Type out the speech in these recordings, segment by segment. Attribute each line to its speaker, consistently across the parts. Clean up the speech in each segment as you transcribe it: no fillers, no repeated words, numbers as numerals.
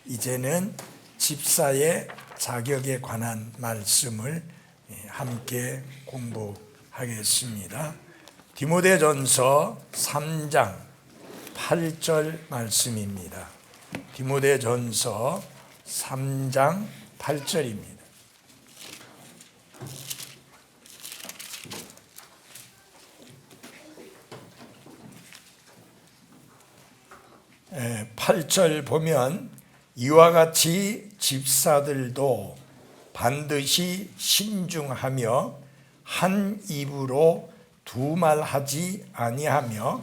Speaker 1: 이제는 집사의 자격에 관한 말씀을 함께 공부하겠습니다. 디모데전서 3장 8절 말씀입니다. 디모데전서 3장 8절입니다. 예, 8절 보면 이와 같이 집사들도 반드시 신중하며 한 입으로 두 말 하지 아니하며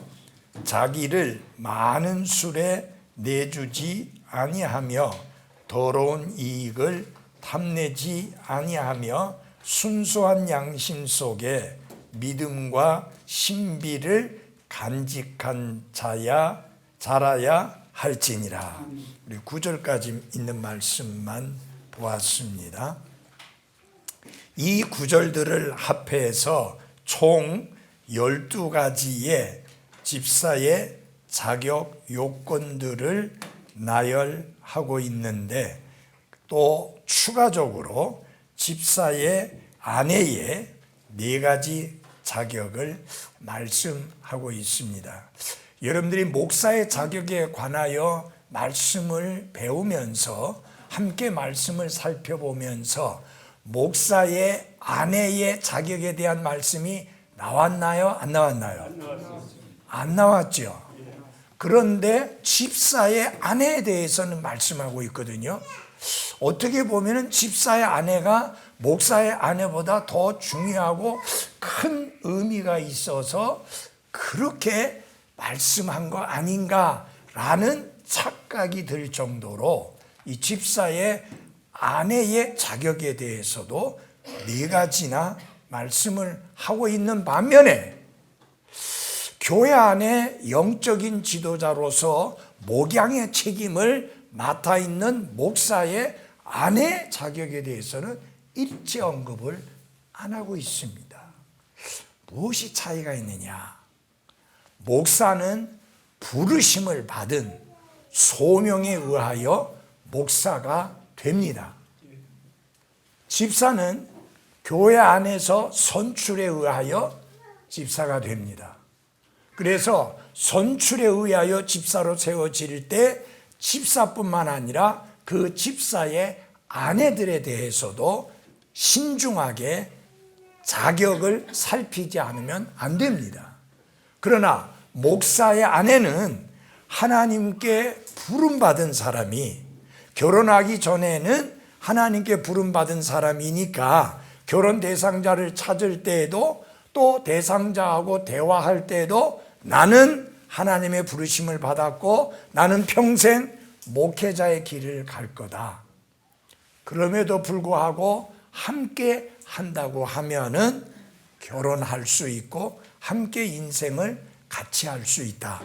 Speaker 1: 자기를 많은 술에 내주지 아니하며 더러운 이익을 탐내지 아니하며 순수한 양심 속에 믿음과 신비를 간직한 자라야 할지니라. 우리 9절까지 있는 말씀만 보았습니다. 이 구절들을 합해서 총 12가지의 집사의 자격 요건들을 나열하고 있는데, 또 추가적으로 집사의 아내의 4가지 자격을 말씀하고 있습니다. 여러분들이 목사의 자격에 관하여 말씀을 배우면서 함께 말씀을 살펴보면서 목사의 아내의 자격에 대한 말씀이 나왔나요? 안 나왔나요? 안 나왔죠. 그런데 집사의 아내에 대해서는 말씀하고 있거든요. 어떻게 보면 집사의 아내가 목사의 아내보다 더 중요하고 큰 의미가 있어서 그렇게 말씀한 거 아닌가라는 착각이 들 정도로 이 집사의 아내의 자격에 대해서도 4가지나 말씀을 하고 있는 반면에 교회 안에 영적인 지도자로서 목양의 책임을 맡아 있는 목사의 아내 자격에 대해서는 일체 언급을 안 하고 있습니다. 무엇이 차이가 있느냐? 목사는 부르심을 받은 소명에 의하여 목사가 됩니다. 집사는 교회 안에서 선출에 의하여 집사가 됩니다. 그래서 선출에 의하여 집사로 세워질 때 집사뿐만 아니라 그 집사의 아내들에 대해서도 신중하게 자격을 살피지 않으면 안 됩니다. 그러나 목사의 아내는 하나님께 부름받은 사람이, 결혼하기 전에는 하나님께 부름받은 사람이니까 결혼 대상자를 찾을 때에도 또 대상자하고 대화할 때에도 나는 하나님의 부르심을 받았고 나는 평생 목회자의 길을 갈 거다. 그럼에도 불구하고 함께 한다고 하면은 결혼할 수 있고 함께 인생을 같이 할 수 있다.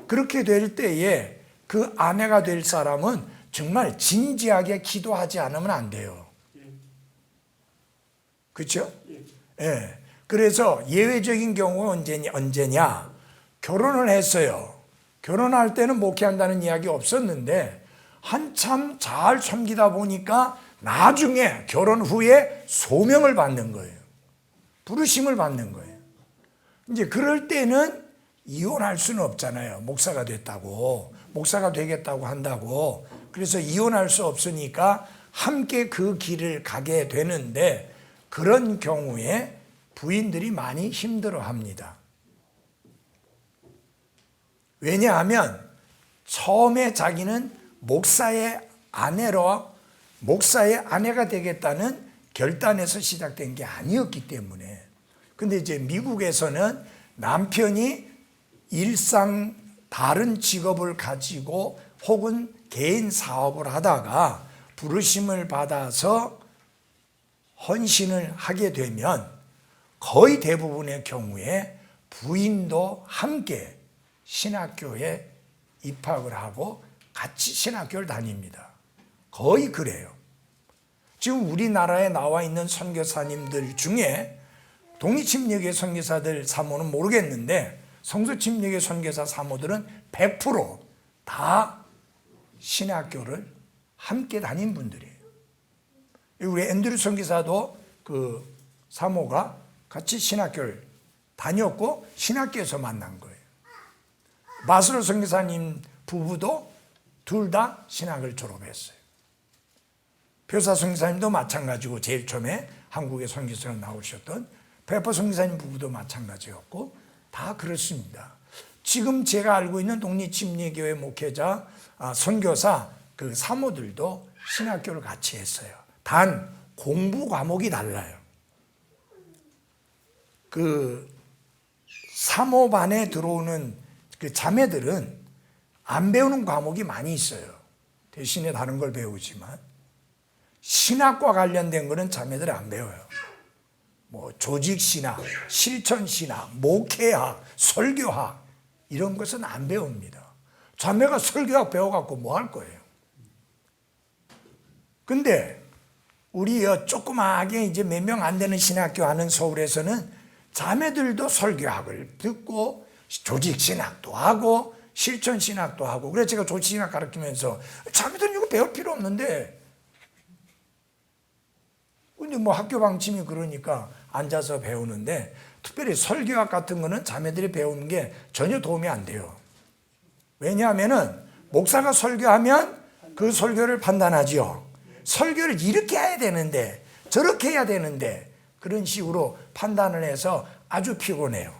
Speaker 1: 그렇게 될 때에 그 아내가 될 사람은 정말 진지하게 기도하지 않으면 안 돼요. 그렇죠? 예. 그래서 예외적인 경우는 언제냐? 결혼을 했어요. 결혼할 때는 목회한다는 이야기 없었는데 한참 잘 섬기다 보니까 나중에 결혼 후에 소명을 받는 거예요. 부르심을 받는 거예요. 이제 그럴 때는 이혼할 수는 없잖아요. 목사가 됐다고, 목사가 되겠다고 한다고. 그래서 이혼할 수 없으니까 함께 그 길을 가게 되는데, 그런 경우에 부인들이 많이 힘들어합니다. 왜냐하면 처음에 자기는 목사의 아내가 되겠다는 결단에서 시작된 게 아니었기 때문에. 근데 이제 미국에서는 남편이 일상 다른 직업을 가지고 혹은 개인 사업을 하다가 부르심을 받아서 헌신을 하게 되면 거의 대부분의 경우에 부인도 함께 신학교에 입학을 하고 같이 신학교를 다닙니다. 거의 그래요. 지금 우리나라에 나와 있는 선교사님들 중에 독립침례교회 선교사들 사모는 모르겠는데 성서침례교회 선교사 사모들은 100% 다 신학교를 함께 다닌 분들이에요. 우리 앤드류 선교사도 그 사모가 같이 신학교를 다녔고 신학교에서 만난 거예요. 마스로 선교사님 부부도 둘 다 신학을 졸업했어요. 표사 선교사님도 마찬가지고 제일 처음에 한국에 선교사로 나오셨던 페퍼 선교사님 부부도 마찬가지였고 다 그렇습니다. 지금 제가 알고 있는 독립침례교회 목회자, 선교사 그 사모들도 신학교를 같이 했어요. 단 공부 과목이 달라요. 그 사모반에 들어오는 그 자매들은 안 배우는 과목이 많이 있어요. 대신에 다른 걸 배우지만 신학과 관련된 거는 자매들이 안 배워요. 뭐 조직신학, 실천신학, 목회학, 설교학 이런 것은 안 배웁니다. 자매가 설교학 배워갖고 뭐 할 거예요? 근데 우리 조그마하게 이제 몇 명 안 되는 신학교 하는 서울에서는 자매들도 설교학을 듣고 조직신학도 하고 실천신학도 하고, 그래서 제가 조직신학 가르치면서 자매들은 이거 배울 필요 없는데, 근데 뭐 학교 방침이 그러니까 앉아서 배우는데, 특별히 설교학 같은 거는 자매들이 배우는 게 전혀 도움이 안 돼요. 왜냐하면은 목사가 설교하면 그 설교를 판단하지요. 설교를 이렇게 해야 되는데 저렇게 해야 되는데 그런 식으로 판단을 해서 아주 피곤해요.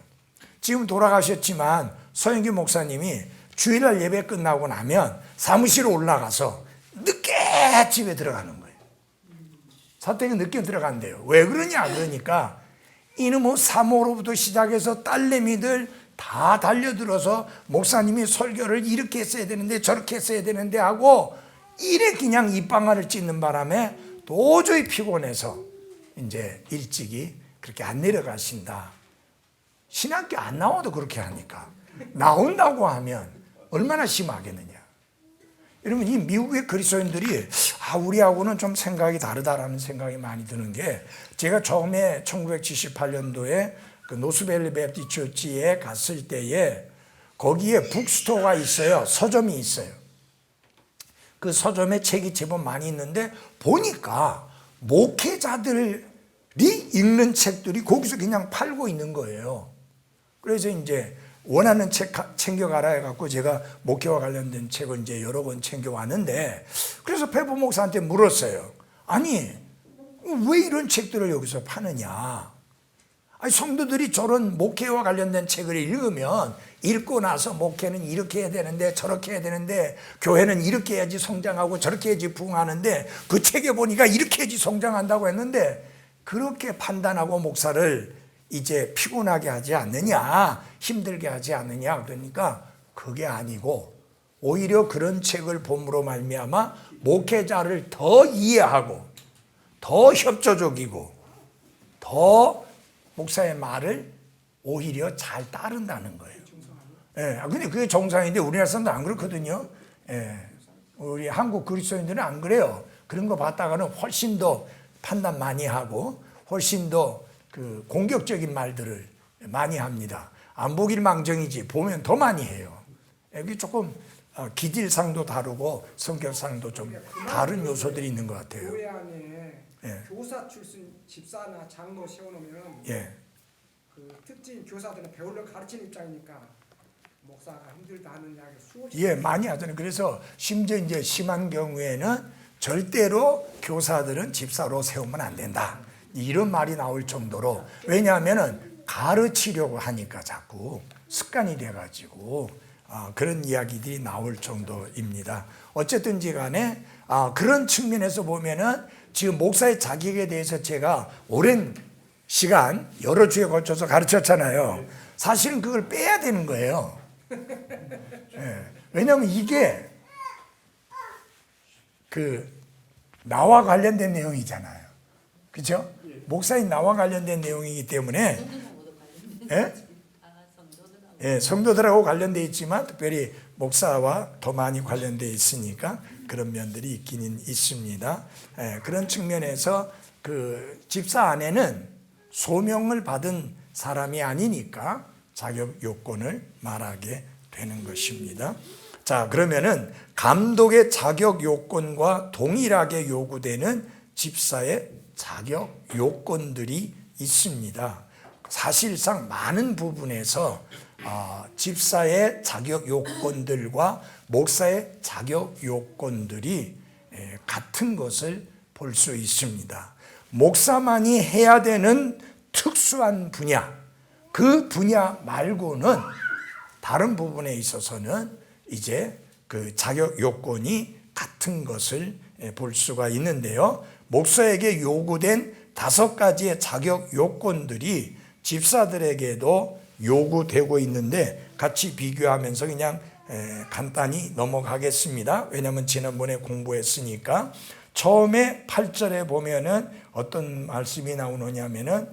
Speaker 1: 지금 돌아가셨지만 서영기 목사님이 주일날 예배 끝나고 나면 사무실에 올라가서 늦게 집에 들어가는 거예요. 사택에 늦게 들어간대요. 왜 그러냐 그러니까 이놈의 사모로부터 시작해서 딸내미들 다 달려들어서 목사님이 설교를 이렇게 했어야 되는데 저렇게 했어야 되는데 하고 이래 그냥 입방아를 찢는 바람에 도저히 피곤해서 이제 일찍이 그렇게 안 내려가신다. 신학교 안 나와도 그렇게 하니까 나온다고 하면 얼마나 심하겠느냐. 여러분, 이 미국의 그리스도인들이 우리하고는 좀 생각이 다르다라는 생각이 많이 드는 게, 제가 처음에 1978년도에 그 노스밸리 베프티스트 처치에 갔을 때에 거기에 북스토어가 있어요. 서점이 있어요. 그 서점에 책이 제법 많이 있는데 보니까 목회자들이 읽는 책들이 거기서 그냥 팔고 있는 거예요. 그래서 이제 원하는 책 챙겨가라 해갖고 제가 목회와 관련된 책을 이제 여러 권 챙겨왔는데, 그래서 페퍼 목사한테 물었어요. 아니, 왜 이런 책들을 여기서 파느냐? 아니, 성도들이 저런 목회와 관련된 책을 읽으면 읽고 나서 목회는 이렇게 해야 되는데 저렇게 해야 되는데 교회는 이렇게 해야지 성장하고 저렇게 해야지 부흥하는데 그 책에 보니까 이렇게 해야지 성장한다고 했는데, 그렇게 판단하고 목사를 이제 피곤하게 하지 않느냐, 힘들게 하지 않느냐. 그러니까 그게 아니고 오히려 그런 책을 봄으로 말미암아 목회자를 더 이해하고 더 협조적이고 더 목사의 말을 오히려 잘 따른다는 거예요. 예, 근데 그게 정상인데 우리나라 사람도 안 그렇거든요. 예, 우리 한국 그리스도인들은 안 그래요. 그런 거 봤다가는 훨씬 더 판단 많이 하고 훨씬 더 그 공격적인 말들을 많이 합니다. 안 보길 망정이지 보면 더 많이 해요. 여기 조금 기질상도 다르고 성격상도 좀 다른 요소들이 있는 것 같아요.
Speaker 2: 교회 안에 교사 출신 집사나 장로 세워놓으면 그 특징 교사들은 배우를 가르치는 입장이니까 목사가 힘들다 하는 이야기 수없이
Speaker 1: 많이 하잖아요. 그래서 심지어 이제 심한 경우에는 절대로 교사들은 집사로 세우면 안 된다, 이런 말이 나올 정도로. 왜냐하면은 가르치려고 하니까 자꾸 습관이 돼가지고 그런 이야기들이 나올 정도입니다. 어쨌든지 간에 그런 측면에서 보면은 지금 목사의 자격에 대해서 제가 오랜 시간 여러 주에 걸쳐서 가르쳤잖아요. 사실은 그걸 빼야 되는 거예요. 왜냐하면 이게 그 나와 관련된 내용이잖아요. 그렇죠? 목사인 나와 관련된 내용이기 때문에 성도들하고 관련되어 있지만 특별히 목사와 더 많이 관련되어 있으니까 그런 면들이 있기는 있습니다. 그런 측면에서 그 집사 안에는 소명을 받은 사람이 아니니까 자격 요건을 말하게 되는 것입니다. 자, 그러면은 감독의 자격 요건과 동일하게 요구되는 집사의 자격 요건들이 있습니다. 사실상 많은 부분에서 집사의 자격 요건들과 목사의 자격 요건들이 같은 것을 볼 수 있습니다. 목사만이 해야 되는 특수한 분야, 그 분야 말고는 다른 부분에 있어서는 이제 그 자격 요건이 같은 것을 볼 수가 있는데요. 목사에게 요구된 5가지의 자격 요건들이 집사들에게도 요구되고 있는데 같이 비교하면서 그냥 간단히 넘어가겠습니다. 왜냐하면 지난번에 공부했으니까. 처음에 8절에 보면은 어떤 말씀이 나오느냐면은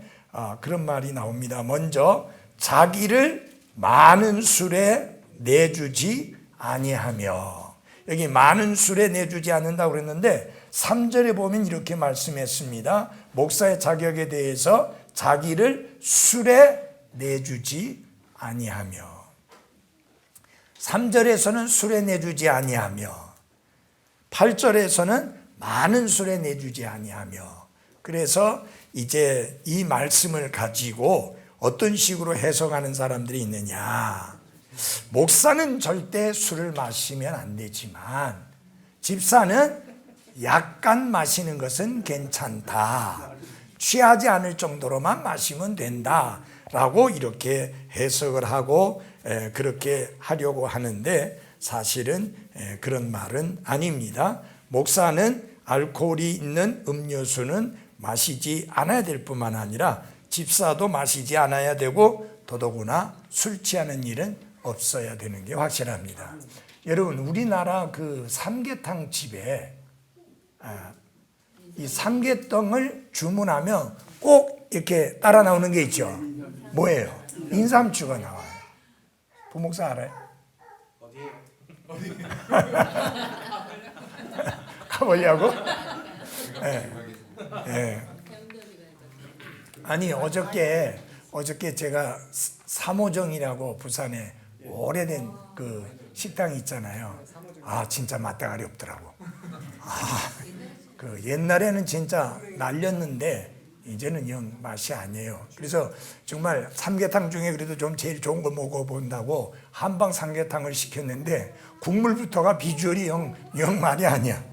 Speaker 1: 그런 말이 나옵니다. 먼저 자기를 많은 술에 내주지 아니하며, 여기 많은 술에 내주지 않는다고 그랬는데 3절에 보면 이렇게 말씀했습니다. 목사의 자격에 대해서 자기를 술에 내주지 아니하며, 3절에서는 술에 내주지 아니하며 8절에서는 많은 술에 내주지 아니하며. 그래서 이제 이 말씀을 가지고 어떤 식으로 해석하는 사람들이 있느냐, 목사는 절대 술을 마시면 안 되지만 집사는 약간 마시는 것은 괜찮다, 취하지 않을 정도로만 마시면 된다 라고 이렇게 해석을 하고 그렇게 하려고 하는데, 사실은 그런 말은 아닙니다. 목사는 알코올이 있는 음료수는 마시지 않아야 될 뿐만 아니라 집사도 마시지 않아야 되고 더더구나 술 취하는 일은 없어야 되는 게 확실합니다. 여러분, 우리나라 그 삼계탕 집에 이 삼계탕을 주문하면 꼭 이렇게 따라 나오는 게 있죠. 뭐예요? 인삼주가 나와요. 부목사 알아요? 어디에요? 가보려고? 네. 네. 아니, 어저께 제가 삼호정이라고 부산에 오래된 그 식당이 있잖아요. 진짜 맛대가리 없더라고. 그 옛날에는 진짜 날렸는데 이제는 영 맛이 아니에요. 그래서 정말 삼계탕 중에 그래도 좀 제일 좋은 걸 먹어본다고 한방 삼계탕을 시켰는데 국물부터가 비주얼이 영 말이 아니야.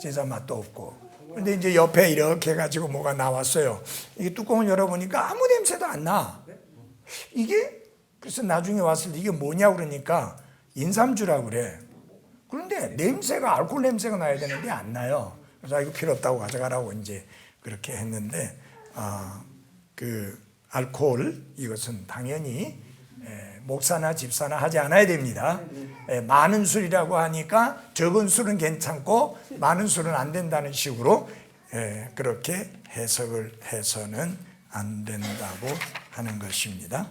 Speaker 1: 진짜 맛도 없고. 근데 이제 옆에 이렇게 해가지고 뭐가 나왔어요. 이게 뚜껑을 열어보니까 아무 냄새도 안 나. 이게, 그래서 나중에 왔을 때 이게 뭐냐고 그러니까 인삼주라고 그래. 그런데 냄새가 알코올 냄새가 나야 되는데 안 나요. 그래서 이거 필요 없다고 가져가라고 이제 그렇게 했는데, 그 알코올 이것은 당연히 목사나 집사나 하지 않아야 됩니다. 많은 술이라고 하니까 적은 술은 괜찮고 많은 술은 안 된다는 식으로 그렇게 해석을 해서는 안 된다고 하는 것입니다.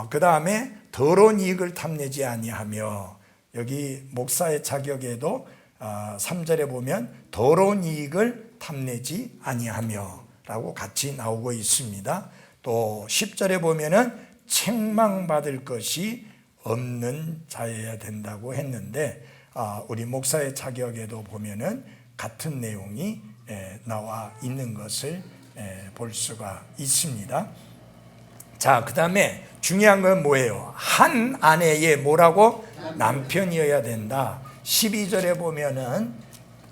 Speaker 1: 그 다음에 더러운 이익을 탐내지 아니하며, 여기 목사의 자격에도 3절에 보면 더러운 이익을 탐내지 아니하며 라고 같이 나오고 있습니다. 또 10절에 보면은 책망받을 것이 없는 자여야 된다고 했는데, 우리 목사의 자격에도 보면은 같은 내용이 나와 있는 것을 볼 수가 있습니다. 자, 그 다음에 중요한 건 뭐예요? 한 아내의 뭐라고? 남편이어야 된다. 12절에 보면은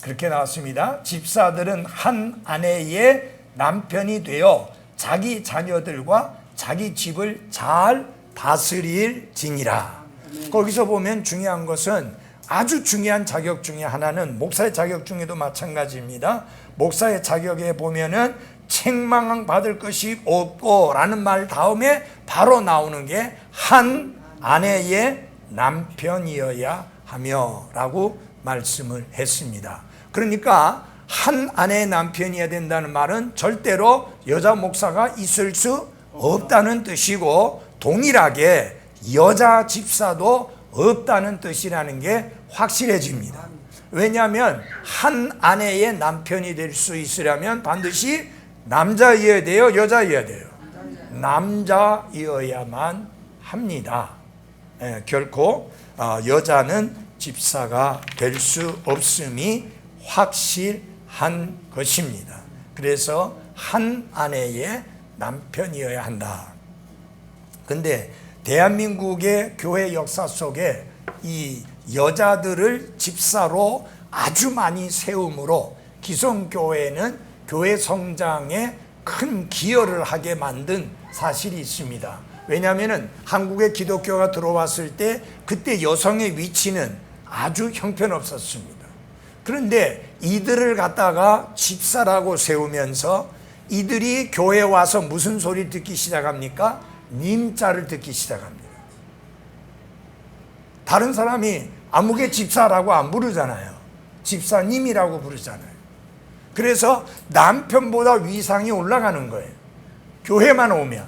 Speaker 1: 그렇게 나왔습니다. 집사들은 한 아내의 남편이 되어 자기 자녀들과 자기 집을 잘 다스릴지니라. 거기서 보면 중요한 것은, 아주 중요한 자격 중에 하나는 목사의 자격 중에도 마찬가지입니다. 목사의 자격에 보면은 책망 받을 것이 없고 라는 말 다음에 바로 나오는 게 한 아내의 남편이어야 하며 라고 말씀을 했습니다. 그러니까 한 아내의 남편이어야 된다는 말은 절대로 여자 목사가 있을 수 없다는 뜻이고, 동일하게 여자 집사도 없다는 뜻이라는 게 확실해집니다. 왜냐하면 한 아내의 남편이 될 수 있으려면 반드시 남자이어야 돼요, 여자이어야 돼요? 남자이어야만 합니다. 결코 여자는 집사가 될 수 없음이 확실한 것입니다. 그래서 한 아내의 남편이어야 한다. 근데 대한민국의 교회 역사 속에 이 여자들을 집사로 아주 많이 세움으로 기성교회는 교회 성장에 큰 기여를 하게 만든 사실이 있습니다. 왜냐하면 한국에 기독교가 들어왔을 때 그때 여성의 위치는 아주 형편없었습니다. 그런데 이들을 갖다가 집사라고 세우면서 이들이 교회에 와서 무슨 소리 듣기 시작합니까? 님자를 듣기 시작합니다. 다른 사람이 아무개 집사라고 안 부르잖아요. 집사님이라고 부르잖아요. 그래서 남편보다 위상이 올라가는 거예요. 교회만 오면.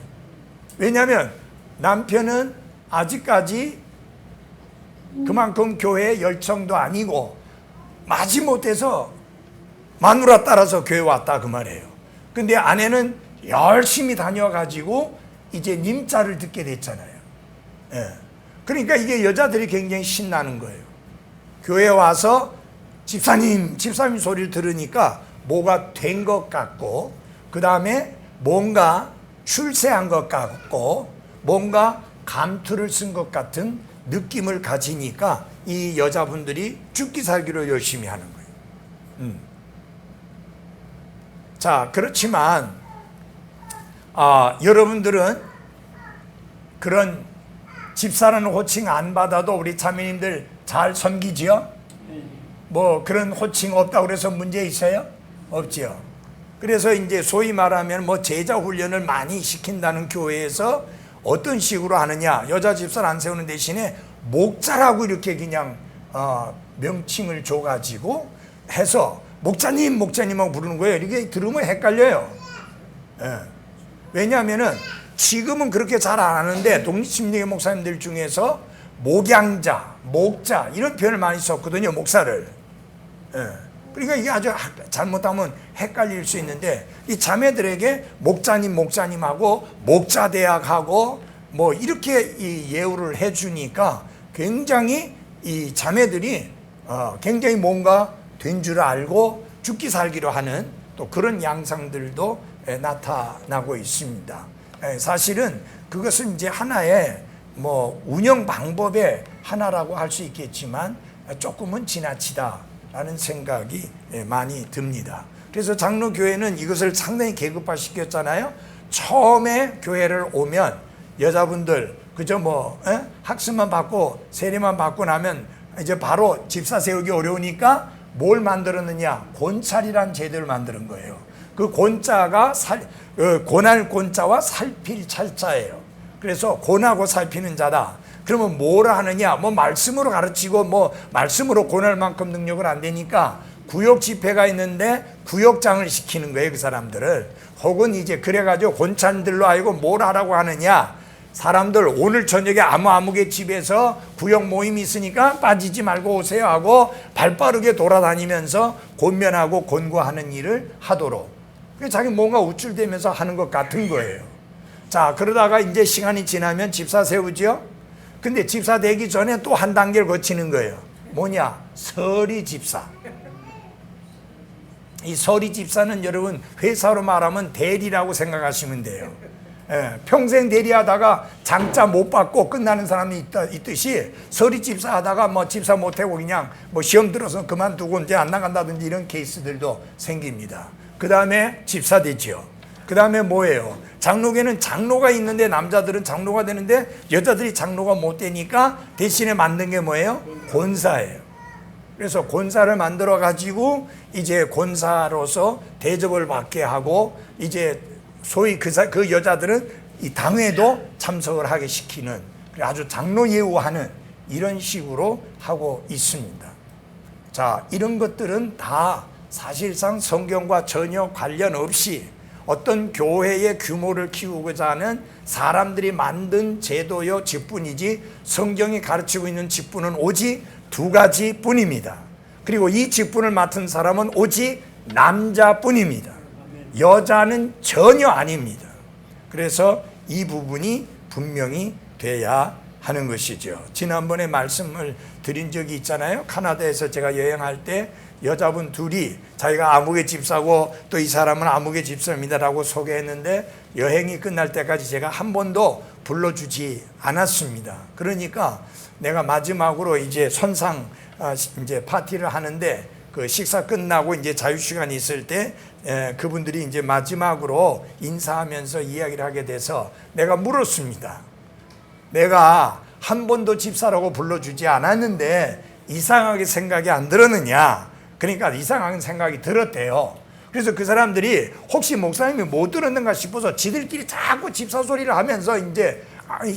Speaker 1: 왜냐하면 남편은 아직까지 그만큼 교회에 열정도 아니고 마지못해서 마누라 따라서 교회 왔다 그 말이에요. 근데 아내는 열심히 다녀가지고 이제 님자를 듣게 됐잖아요. 그러니까 이게 여자들이 굉장히 신나는 거예요. 교회에 와서 집사님 소리를 들으니까 뭐가 된 것 같고, 그 다음에 뭔가 출세한 것 같고, 뭔가 감투를 쓴 것 같은 느낌을 가지니까 이 여자분들이 죽기 살기로 열심히 하는 거예요. 자, 그렇지만 여러분들은 그런 집사라는 호칭 안 받아도 우리 자매님들 잘 섬기지요? 뭐 그런 호칭 없다고 그래서 문제 있어요? 없지요. 그래서 이제 소위 말하면 뭐 제자 훈련을 많이 시킨다는 교회에서 어떤 식으로 하느냐, 여자 집사를 안 세우는 대신에 목자라고 이렇게 그냥 명칭을 줘가지고 해서 목자님하고 부르는 거예요. 이렇게 들으면 헷갈려요. 왜냐하면은 지금은 그렇게 잘 안 하는데 독립심리교 목사님들 중에서 목양자, 목자 이런 표현을 많이 썼거든요. 목사를. 그러니까 이게 아주 잘못하면 헷갈릴 수 있는데 이 자매들에게 목자님하고 목자대학하고 뭐 이렇게 이 예우를 해주니까 굉장히 이 자매들이 굉장히 뭔가 된 줄 알고 죽기 살기로 하는 또 그런 양상들도 나타나고 있습니다. 사실은 그것은 이제 하나의 뭐 운영 방법의 하나라고 할 수 있겠지만 조금은 지나치다라는 생각이 많이 듭니다. 그래서 장로교회는 이것을 상당히 계급화시켰잖아요. 처음에 교회를 오면 여자분들 그저 뭐 학습만 받고 세례만 받고 나면 이제 바로 집사 세우기 어려우니까 뭘 만들었느냐? 곤찰이란 제도를 만드는 거예요. 그 곤자가 고날 곤자와 살필 찰자예요. 그래서 고나고 살피는 자다. 그러면 뭐라 하느냐? 뭐 말씀으로 가르치고 뭐 말씀으로 고날 만큼 능력은 안 되니까 구역 집회가 있는데 구역장을 시키는 거예요, 그 사람들을. 혹은 이제 그래가지고 곤찬들로 알고 뭘 하라고 하느냐? 사람들 오늘 저녁에 아무개 집에서 구역 모임이 있으니까 빠지지 말고 오세요 하고 발빠르게 돌아다니면서 권면하고 권고하는 일을 하도록. 자기 뭔가 우쭐대면서 하는 것 같은 거예요. 자, 그러다가 이제 시간이 지나면 집사 세우죠. 근데 집사 되기 전에 또 한 단계를 거치는 거예요. 뭐냐? 서리 집사. 이 서리 집사는 여러분 회사로 말하면 대리라고 생각하시면 돼요. 평생 대리하다가 장자 못 받고 끝나는 사람이 있듯이 서리 집사 하다가 뭐 집사 못하고 그냥 뭐 시험 들어서 그만두고 이제 안 나간다든지 이런 케이스들도 생깁니다. 그 다음에 집사 되죠. 그 다음에 뭐예요? 장로계는 장로가 있는데 남자들은 장로가 되는데 여자들이 장로가 못 되니까 대신에 만든 게 뭐예요? 권사예요. 그래서 권사를 만들어 가지고 이제 권사로서 대접을 받게 하고 이제 소위 그 여자들은 이 당회도 참석을 하게 시키는 아주 장로 예우하는 이런 식으로 하고 있습니다. 자, 이런 것들은 다 사실상 성경과 전혀 관련 없이 어떤 교회의 규모를 키우고자 하는 사람들이 만든 제도요 직분이지 성경이 가르치고 있는 직분은 오직 두 가지뿐입니다. 그리고 이 직분을 맡은 사람은 오직 남자뿐입니다. 여자는 전혀 아닙니다. 그래서 이 부분이 분명히 돼야 하는 것이죠. 지난번에 말씀을 드린 적이 있잖아요. 카나다에서 제가 여행할 때 여자분 둘이 자기가 아무개 집사고 또 이 사람은 아무개 집사입니다라고 소개했는데 여행이 끝날 때까지 제가 한 번도 불러주지 않았습니다. 그러니까 내가 마지막으로 이제 선상 이제 파티를 하는데 그 식사 끝나고 이제 자유시간이 있을 때 그분들이 이제 마지막으로 인사하면서 이야기를 하게 돼서 내가 물었습니다. 내가 한 번도 집사라고 불러주지 않았는데 이상하게 생각이 안 들었느냐? 그러니까 이상한 생각이 들었대요. 그래서 그 사람들이 혹시 목사님이 못 들었는가 싶어서 지들끼리 자꾸 집사 소리를 하면서 이제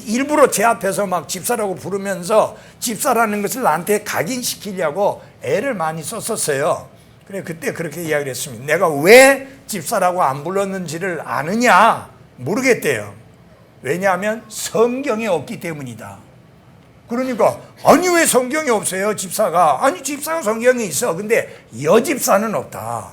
Speaker 1: 일부러 제 앞에서 막 집사라고 부르면서 집사라는 것을 나한테 각인시키려고 애를 많이 썼었어요. 그래 그때 그렇게 이야기를 했습니다. 내가 왜 집사라고 안 불렀는지를 아느냐? 모르겠대요. 왜냐하면 성경에 없기 때문이다. 그러니까 아니 왜 성경에 없어요 집사가? 아니 집사가 성경에 있어. 근데 여집사는 없다.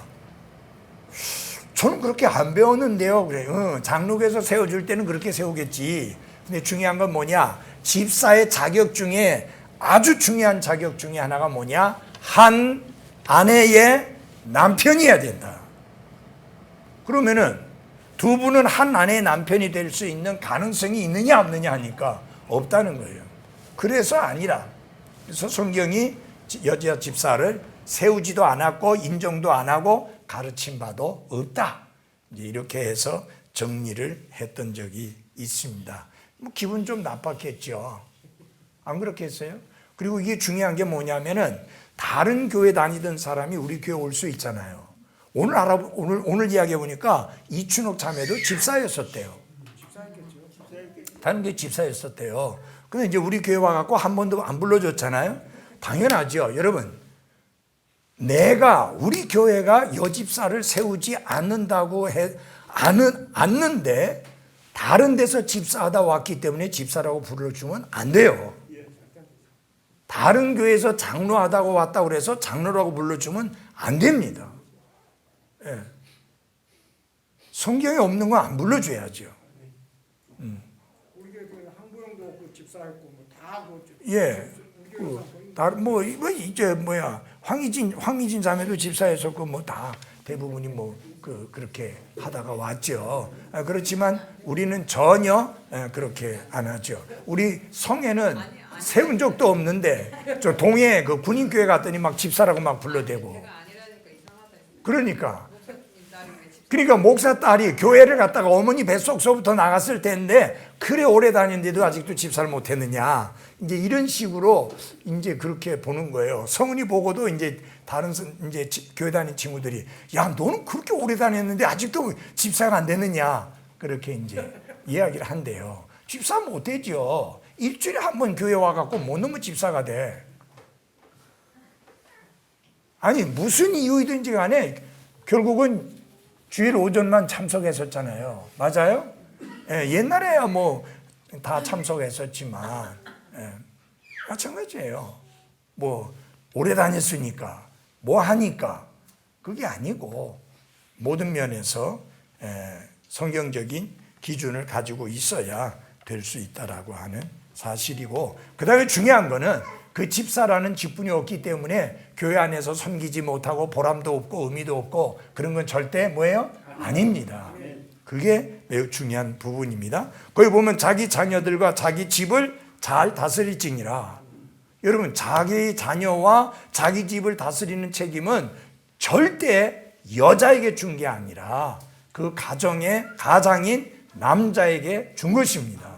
Speaker 1: 저는 그렇게 안 배웠는데요. 그래. 장로교에서 세워줄 때는 그렇게 세우겠지. 근데 중요한 건 뭐냐? 집사의 자격 중에 아주 중요한 자격 중에 하나가 뭐냐? 한 아내의 남편이어야 된다. 그러면은 두 분은 한 아내의 남편이 될 수 있는 가능성이 있느냐 없느냐 하니까 없다는 거예요. 그래서 아니라. 그래서 성경이 여자 집사를 세우지도 않았고 인정도 안 하고 가르친 바도 없다. 이제 이렇게 해서 정리를 했던 적이 있습니다. 뭐 기분 좀 나빴겠죠. 안 그렇겠어요? 그리고 이게 중요한 게 뭐냐면은 다른 교회 다니던 사람이 우리 교회 올 수 있잖아요. 오늘 이야기해 보니까 이춘옥 자매도 집사였었대요. 다른 교회 집사였었대요. 근데 이제 우리 교회 와갖고 한 번도 안 불러줬잖아요. 당연하죠. 여러분, 내가 우리 교회가 여집사를 세우지 않는다고 않는데 다른 데서 집사하다 왔기 때문에 집사라고 불러주면 안 돼요. 다른 교회에서 장로하다고 왔다고 그래서 장로라고 불러주면 안 됩니다. 예. 성경에 없는 거 안 불러줘야죠.
Speaker 2: 우리 교회 한부영도 그 집사였고 뭐다
Speaker 1: 예. 뭐 이제 뭐야 황희진 자매도 집사였었고 뭐 다 대부분이 뭐 그렇게 하다가 왔죠. 그렇지만 우리는 전혀 그렇게 안 하죠. 우리 성에는 세운 적도 없는데 저 동해 그 군인교회 갔더니 막 집사라고 막 불러대고. 그러니까 목사 딸이 교회를 갔다가 어머니 뱃속서부터 나갔을 텐데 그래 오래 다녔는데도 아직도 집사를 못했느냐. 이제 이런 식으로 이제 그렇게 보는 거예요. 성은이 보고도 이제 다른 이제 교회 다니는 친구들이 야 너는 그렇게 오래 다녔는데 아직도 집사가 안 되느냐 그렇게 이제 이야기를 한대요. 집사 못되죠. 일주일에 한 번 교회 와갖고 못 넘으면 집사가 돼. 아니 무슨 이유이든지 간에 결국은 주일 오전만 참석했었잖아요. 맞아요? 예, 옛날에야 뭐 다 참석했었지만 마찬가지예요. 뭐 오래 다녔으니까 뭐 하니까 그게 아니고 모든 면에서 성경적인 기준을 가지고 있어야 될 수 있다라고 하는 사실이고, 그 다음에 중요한 거는 그 집사라는 직분이 없기 때문에 교회 안에서 섬기지 못하고 보람도 없고 의미도 없고 그런 건 절대 뭐예요? 아닙니다. 그게 매우 중요한 부분입니다. 거기 보면 자기 자녀들과 자기 집을 잘 다스릴지니라. 여러분 자기 자녀와 자기 집을 다스리는 책임은 절대 여자에게 준 게 아니라 그 가정의 가장인 남자에게 준 것입니다.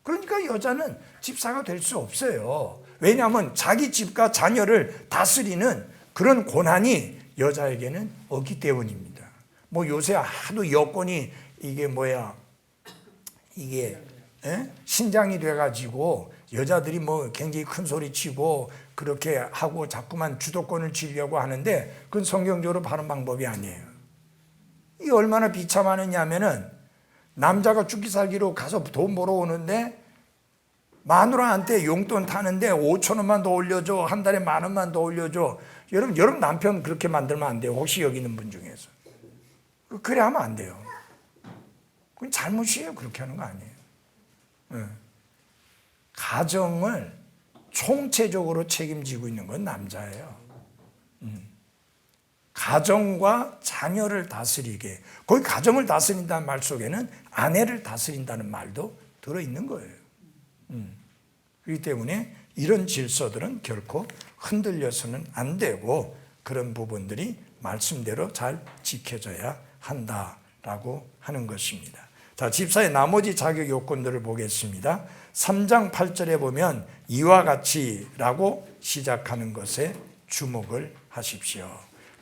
Speaker 1: 그러니까 여자는 집사가 될 수 없어요. 왜냐하면 자기 집과 자녀를 다스리는 그런 권한이 여자에게는 없기 때문입니다. 뭐 요새 하도 여건이 이게 뭐야 이게 신장이 돼가지고 여자들이 뭐 굉장히 큰 소리 치고 그렇게 하고 자꾸만 주도권을 쥐려고 하는데 그건 성경적으로 바른 방법이 아니에요. 이게 얼마나 비참하느냐면은 남자가 죽기 살기로 가서 돈 벌어 오는데 마누라한테 용돈 타는데 5천 원만 더 올려줘, 한 달에 10,000원만 더 올려줘. 여러분 남편 그렇게 만들면 안 돼요. 혹시 여기 있는 분 중에서 그래 하면 안 돼요. 그건 잘못이에요. 그렇게 하는 거 아니에요. 가정을 총체적으로 책임지고 있는 건 남자예요. 가정과 자녀를 다스리게, 거기 가정을 다스린다는 말 속에는 아내를 다스린다는 말도 들어있는 거예요. 그렇기 때문에 이런 질서들은 결코 흔들려서는 안 되고 그런 부분들이 말씀대로 잘 지켜져야 한다라고 하는 것입니다. 자, 집사의 나머지 자격 요건들을 보겠습니다. 3장 8절에 보면 이와 같이라고 시작하는 것에 주목을 하십시오.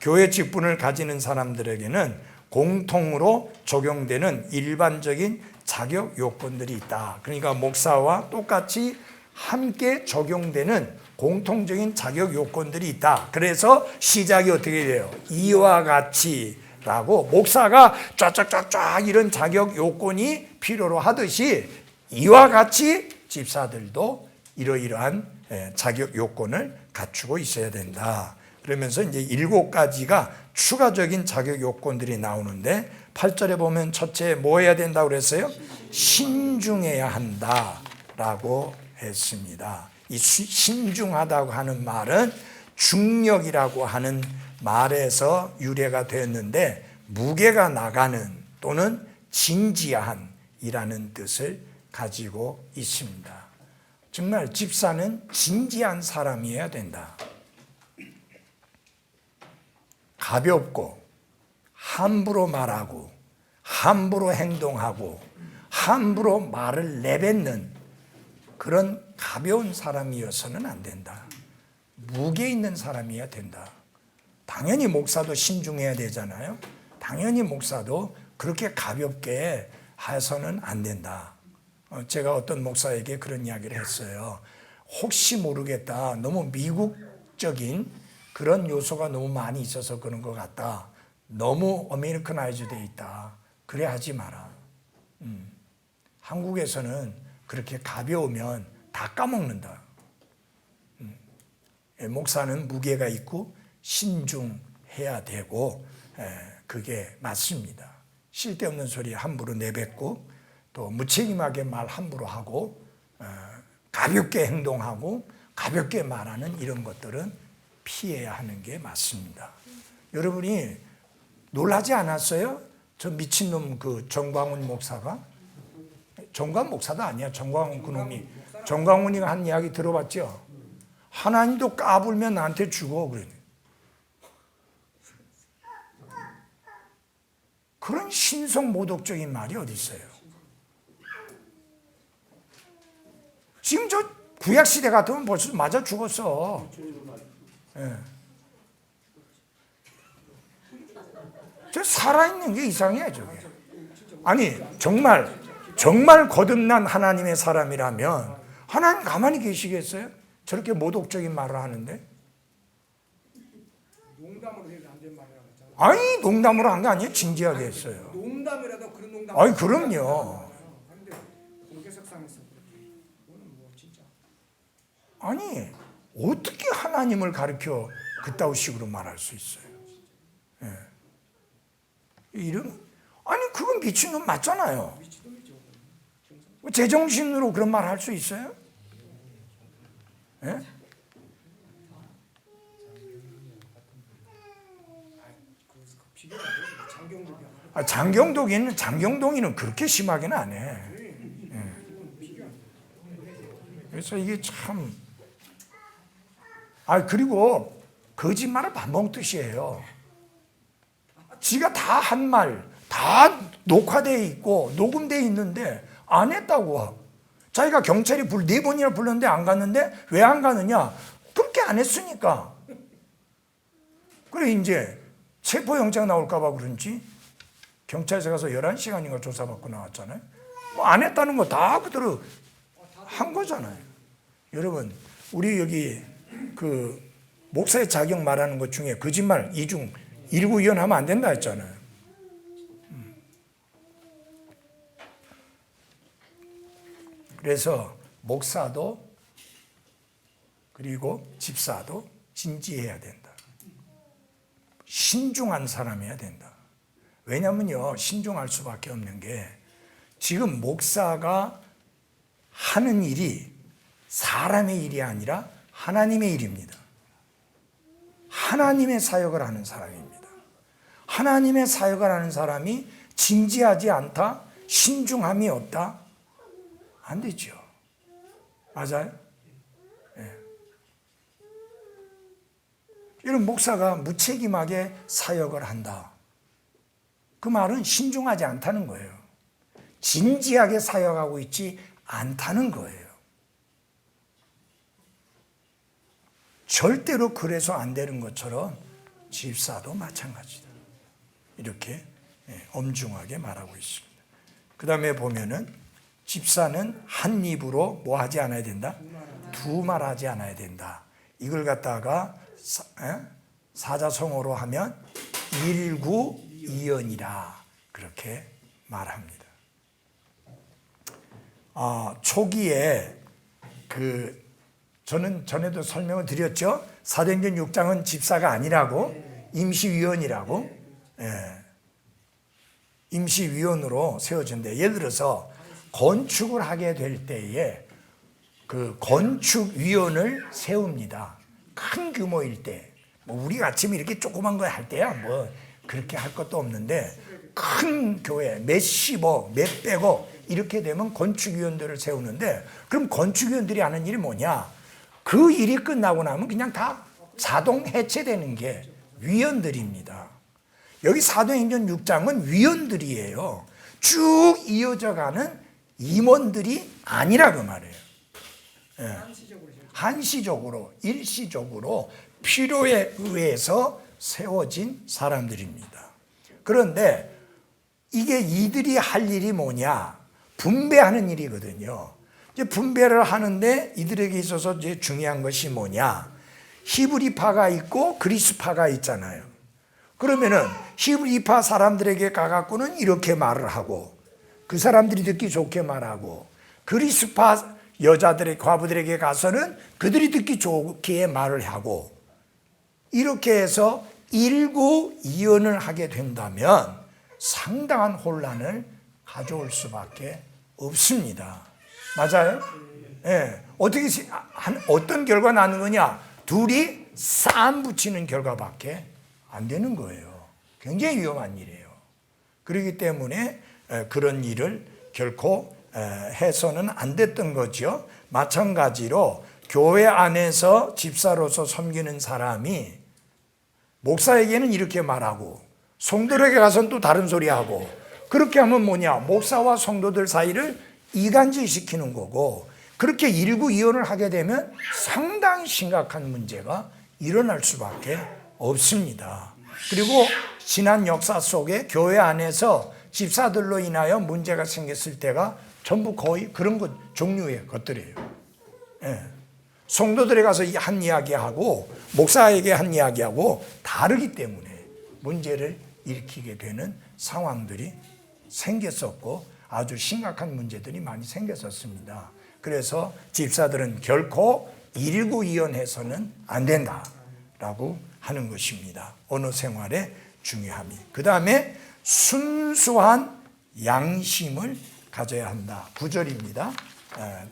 Speaker 1: 교회 직분을 가지는 사람들에게는 공통으로 적용되는 일반적인 자격 요건들이 있다. 그러니까 목사와 똑같이 함께 적용되는 공통적인 자격 요건들이 있다. 그래서 시작이 어떻게 돼요? 이와 같이라고 목사가 쫙쫙쫙쫙 이런 자격 요건이 필요로 하듯이 이와 같이 집사들도 이러이러한 자격 요건을 갖추고 있어야 된다. 그러면서 이제 7가지가 추가적인 자격 요건들이 나오는데 8절에 보면 첫째 뭐 해야 된다고 그랬어요? 신중해야 한다라고 했습니다. 이 신중하다고 하는 말은 중력이라고 하는 말에서 유래가 되었는데 무게가 나가는 또는 진지한이라는 뜻을 가지고 있습니다. 정말 집사는 진지한 사람이어야 된다. 가볍고 함부로 말하고 함부로 행동하고 함부로 말을 내뱉는 그런 가벼운 사람이어서는 안 된다. 무게 있는 사람이어야 된다. 당연히 목사도 신중해야 되잖아요. 당연히 목사도 그렇게 가볍게 해서는 안 된다. 제가 어떤 목사에게 그런 이야기를 했어요. 혹시 모르겠다. 너무 미국적인 그런 요소가 너무 많이 있어서 그런 것 같다. 너무 아메리카나이즈 돼 있다. 그래 하지 마라. 한국에서는 그렇게 가벼우면 다 까먹는다. 목사는 무게가 있고 신중해야 되고 그게 맞습니다. 쓸데없는 소리 함부로 내뱉고 또 무책임하게 말 함부로 하고 가볍게 행동하고 가볍게 말하는 이런 것들은 피해야 하는 게 맞습니다. 여러분이 놀라지 않았어요? 저 미친놈 그 정광훈 목사가? 정광훈 목사도 아니야. 정광훈 그놈이. 정광훈이가 한 이야기 들어봤죠? 하나님도 까불면 나한테 죽어 그러네. 그런 신성모독적인 말이 어디 있어요? 지금 저 구약시대 같으면 벌써 맞아 죽었어. 예. 저 살아있는 게 이상해 저게. 아니 정말 거듭난 하나님의 사람이라면 하나님 가만히 계시겠어요? 저렇게 모독적인 말을 하는데?
Speaker 2: 농담으로 해도 안 된 말이라고 했잖아요.
Speaker 1: 아니 농담으로 한 게 아니에요. 진지하게 했어요.
Speaker 2: 농담이라도 그런 농담.
Speaker 1: 아니 그럼요.
Speaker 2: 그런데 공개석상에서 그거는 뭐 진짜.
Speaker 1: 아니 어떻게 하나님을 가르쳐 그따위 식으로 말할 수 있어요? 예. 이런 아니 그건 미친놈 맞잖아요.
Speaker 2: 미치도이죠.
Speaker 1: 제정신으로 그런 말 할 수 있어요? 예? 장경동이는 그렇게 심하게는 안 해. 예. 그래서 이게 참 그리고 거짓말을 밥 먹듯이 해요. 지가 다 한 말, 다 녹화되어 있고 녹음되어 있는데 안 했다고. 자기가 경찰이 4번이나 불렀는데 안 갔는데 왜 안 가느냐? 그렇게 안 했으니까. 그래 이제 체포영장 나올까 봐 그런지 경찰서 가서 11시간인가 조사받고 나왔잖아요. 뭐 안 했다는 거 다 그대로 한 거잖아요. 여러분 우리 여기 그 목사의 자격 말하는 것 중에 거짓말 이중 일구이연하면 안 된다 했잖아요. 그래서 목사도 그리고 집사도 진지해야 된다. 신중한 사람이어야 된다. 왜냐면요, 신중할 수밖에 없는 게 지금 목사가 하는 일이 사람의 일이 아니라 하나님의 일입니다. 하나님의 사역을 하는 사람입니다. 하나님의 사역을 하는 사람이 진지하지 않다? 신중함이 없다? 안 되죠. 맞아요? 네. 이런 목사가 무책임하게 사역을 한다. 그 말은 신중하지 않다는 거예요. 진지하게 사역하고 있지 않다는 거예요. 절대로 그래서 안 되는 것처럼 집사도 마찬가지다. 이렇게 엄중하게 말하고 있습니다. 그 다음에 보면은 집사는 한 입으로 뭐 하지 않아야 된다? 두 말 하지 않아야 된다. 이걸 갖다가 사자성어로 하면 일구이연이라 그렇게 말합니다. 초기에 저는 전에도 설명을 드렸죠. 사도행전 6장은 집사가 아니라고 임시위원이라고 임시위원으로 세워진대. 예를 들어서 건축을 하게 될 때에 그 건축위원을 세웁니다. 큰 규모일 때, 뭐 우리 아침에 이렇게 조그만 거 할 때야 뭐 그렇게 할 것도 없는데 큰 교회 몇십억, 몇백억 이렇게 되면 건축위원들을 세우는데 그럼 건축위원들이 하는 일이 뭐냐? 그 일이 끝나고 나면 그냥 다 자동 해체되는 게 위원들입니다. 여기 사도행전 6장은 위원들이에요. 쭉 이어져 가는 임원들이 아니라 그 말이에요. 한시적으로, 일시적으로 필요에 의해서 세워진 사람들입니다. 그런데 이게 이들이 할 일이 뭐냐? 분배하는 일이거든요. 이제 분배를 하는데 이들에게 있어서 이제 중요한 것이 뭐냐? 히브리파가 있고 그리스파가 있잖아요. 그러면은 히브리파 사람들에게 가갖고는 이렇게 말을 하고 그 사람들이 듣기 좋게 말하고 그리스파 여자들의 과부들에게 가서는 그들이 듣기 좋게 말을 하고 이렇게 해서 일구이연을 하게 된다면 상당한 혼란을 가져올 수밖에 없습니다. 맞아요? 예. 어떤 결과 나는 거냐? 둘이 쌈 붙이는 결과밖에 안 되는 거예요. 굉장히 위험한 일이에요. 그렇기 때문에 그런 일을 결코 해서는 안 됐던 거죠. 마찬가지로 교회 안에서 집사로서 섬기는 사람이 목사에게는 이렇게 말하고 성도들에게 가서는 또 다른 소리 하고 그렇게 하면 뭐냐? 목사와 성도들 사이를 이간질시키는 거고 그렇게 일구이연을 하게 되면 상당히 심각한 문제가 일어날 수밖에 없습니다. 그리고 지난 역사 속에 교회 안에서 집사들로 인하여 문제가 생겼을 때가 전부 거의 그런 것 종류의 것들이에요. 예. 성도들에 가서 한 이야기하고 목사에게 한 이야기하고 다르기 때문에 문제를 일으키게 되는 상황들이 생겼었고 아주 심각한 문제들이 많이 생겼었습니다. 그래서 집사들은 결코 일구이연해서는 안 된다라고 하는 것입니다. 언어 생활의 중요함이. 그 다음에 순수한 양심을 가져야 한다. 9절입니다.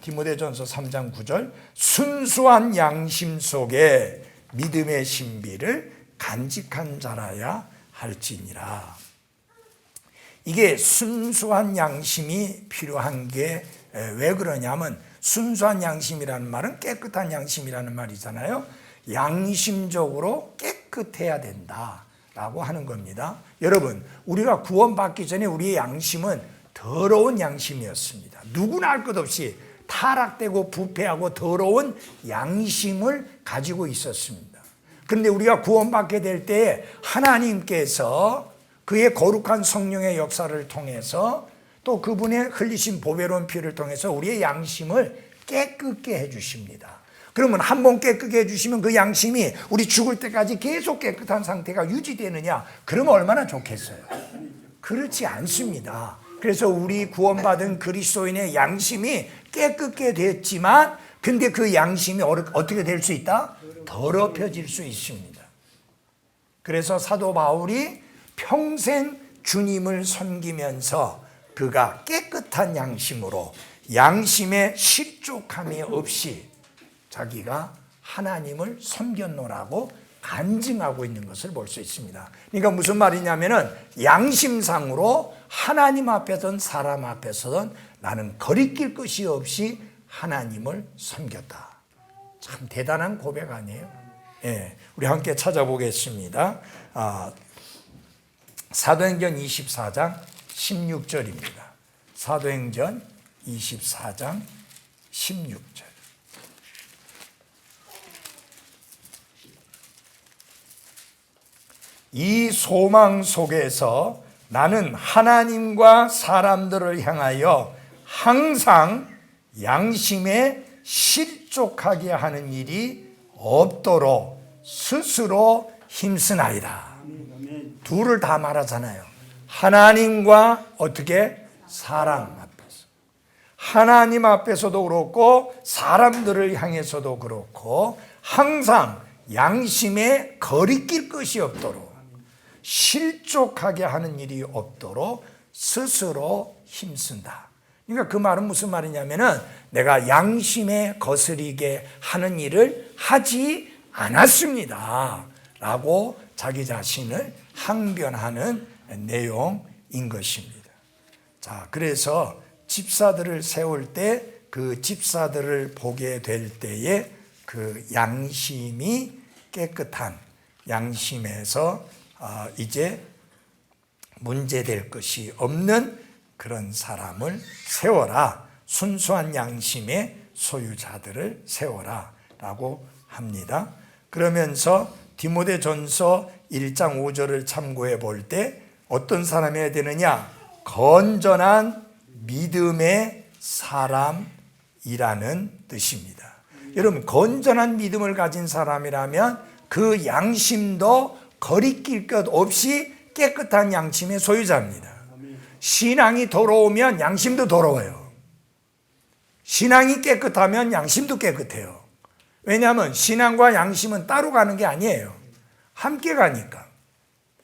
Speaker 1: 디모데전서 3장 9절. 순수한 양심 속에 믿음의 신비를 간직한 자라야 할지니라. 이게 순수한 양심이 필요한 게 왜 그러냐면 순수한 양심이라는 말은 깨끗한 양심이라는 말이잖아요. 양심적으로 깨끗해야 된다라고 하는 겁니다. 여러분, 우리가 구원받기 전에 우리의 양심은 더러운 양심이었습니다. 누구나 할 것 없이 타락되고 부패하고 더러운 양심을 가지고 있었습니다. 그런데 우리가 구원받게 될 때 하나님께서 그의 거룩한 성령의 역사를 통해서 또 그분의 흘리신 보배로운 피를 통해서 우리의 양심을 깨끗게 해주십니다. 그러면 한 번 깨끗게 해주시면 그 양심이 우리 죽을 때까지 계속 깨끗한 상태가 유지되느냐? 그러면 얼마나 좋겠어요? 그렇지 않습니다. 그래서 우리 구원받은 그리스도인의 양심이 깨끗게 됐지만 근데 그 양심이 어떻게 될 수 있다? 더럽혀질 수 있습니다. 그래서 사도 바울이 평생 주님을 섬기면서 그가 깨끗한 양심으로 양심에 실족함이 없이 자기가 하나님을 섬겼노라고 간증하고 있는 것을 볼 수 있습니다. 그러니까 무슨 말이냐면은 양심상으로 하나님 앞에서든 사람 앞에서든 나는 거리낄 것이 없이 하나님을 섬겼다. 참 대단한 고백 아니에요? 예, 우리 함께 찾아보겠습니다. 사도행전 24장 16절입니다. 사도행전 24장 16절. 이 소망 속에서 나는 하나님과 사람들을 향하여 항상 양심에 실족하게 하는 일이 없도록 스스로 힘쓰나이다. 둘을 다 말하잖아요. 하나님과 어떻게? 사람 앞에서. 하나님 앞에서도 그렇고 사람들을 향해서도 그렇고 항상 양심에 거리낄 것이 없도록 실족하게 하는 일이 없도록 스스로 힘쓴다. 그러니까 그 말은 무슨 말이냐면은 내가 양심에 거스리게 하는 일을 하지 않았습니다 라고 자기 자신을 항변하는 내용인 것입니다. 자, 그래서 집사들을 세울 때 그 집사들을 보게 될 때에 그 양심이 깨끗한 양심에서 이제 문제될 것이 없는 그런 사람을 세워라. 순수한 양심의 소유자들을 세워라 라고 합니다. 그러면서 디모데전서 1장 5절을 참고해 볼 때 어떤 사람이어야 되느냐? 건전한 믿음의 사람이라는 뜻입니다. 여러분, 건전한 믿음을 가진 사람이라면 그 양심도 거리낄 것 없이 깨끗한 양심의 소유자입니다. 신앙이 더러우면 양심도 더러워요. 신앙이 깨끗하면 양심도 깨끗해요. 왜냐하면 신앙과 양심은 따로 가는 게 아니에요. 함께 가니까.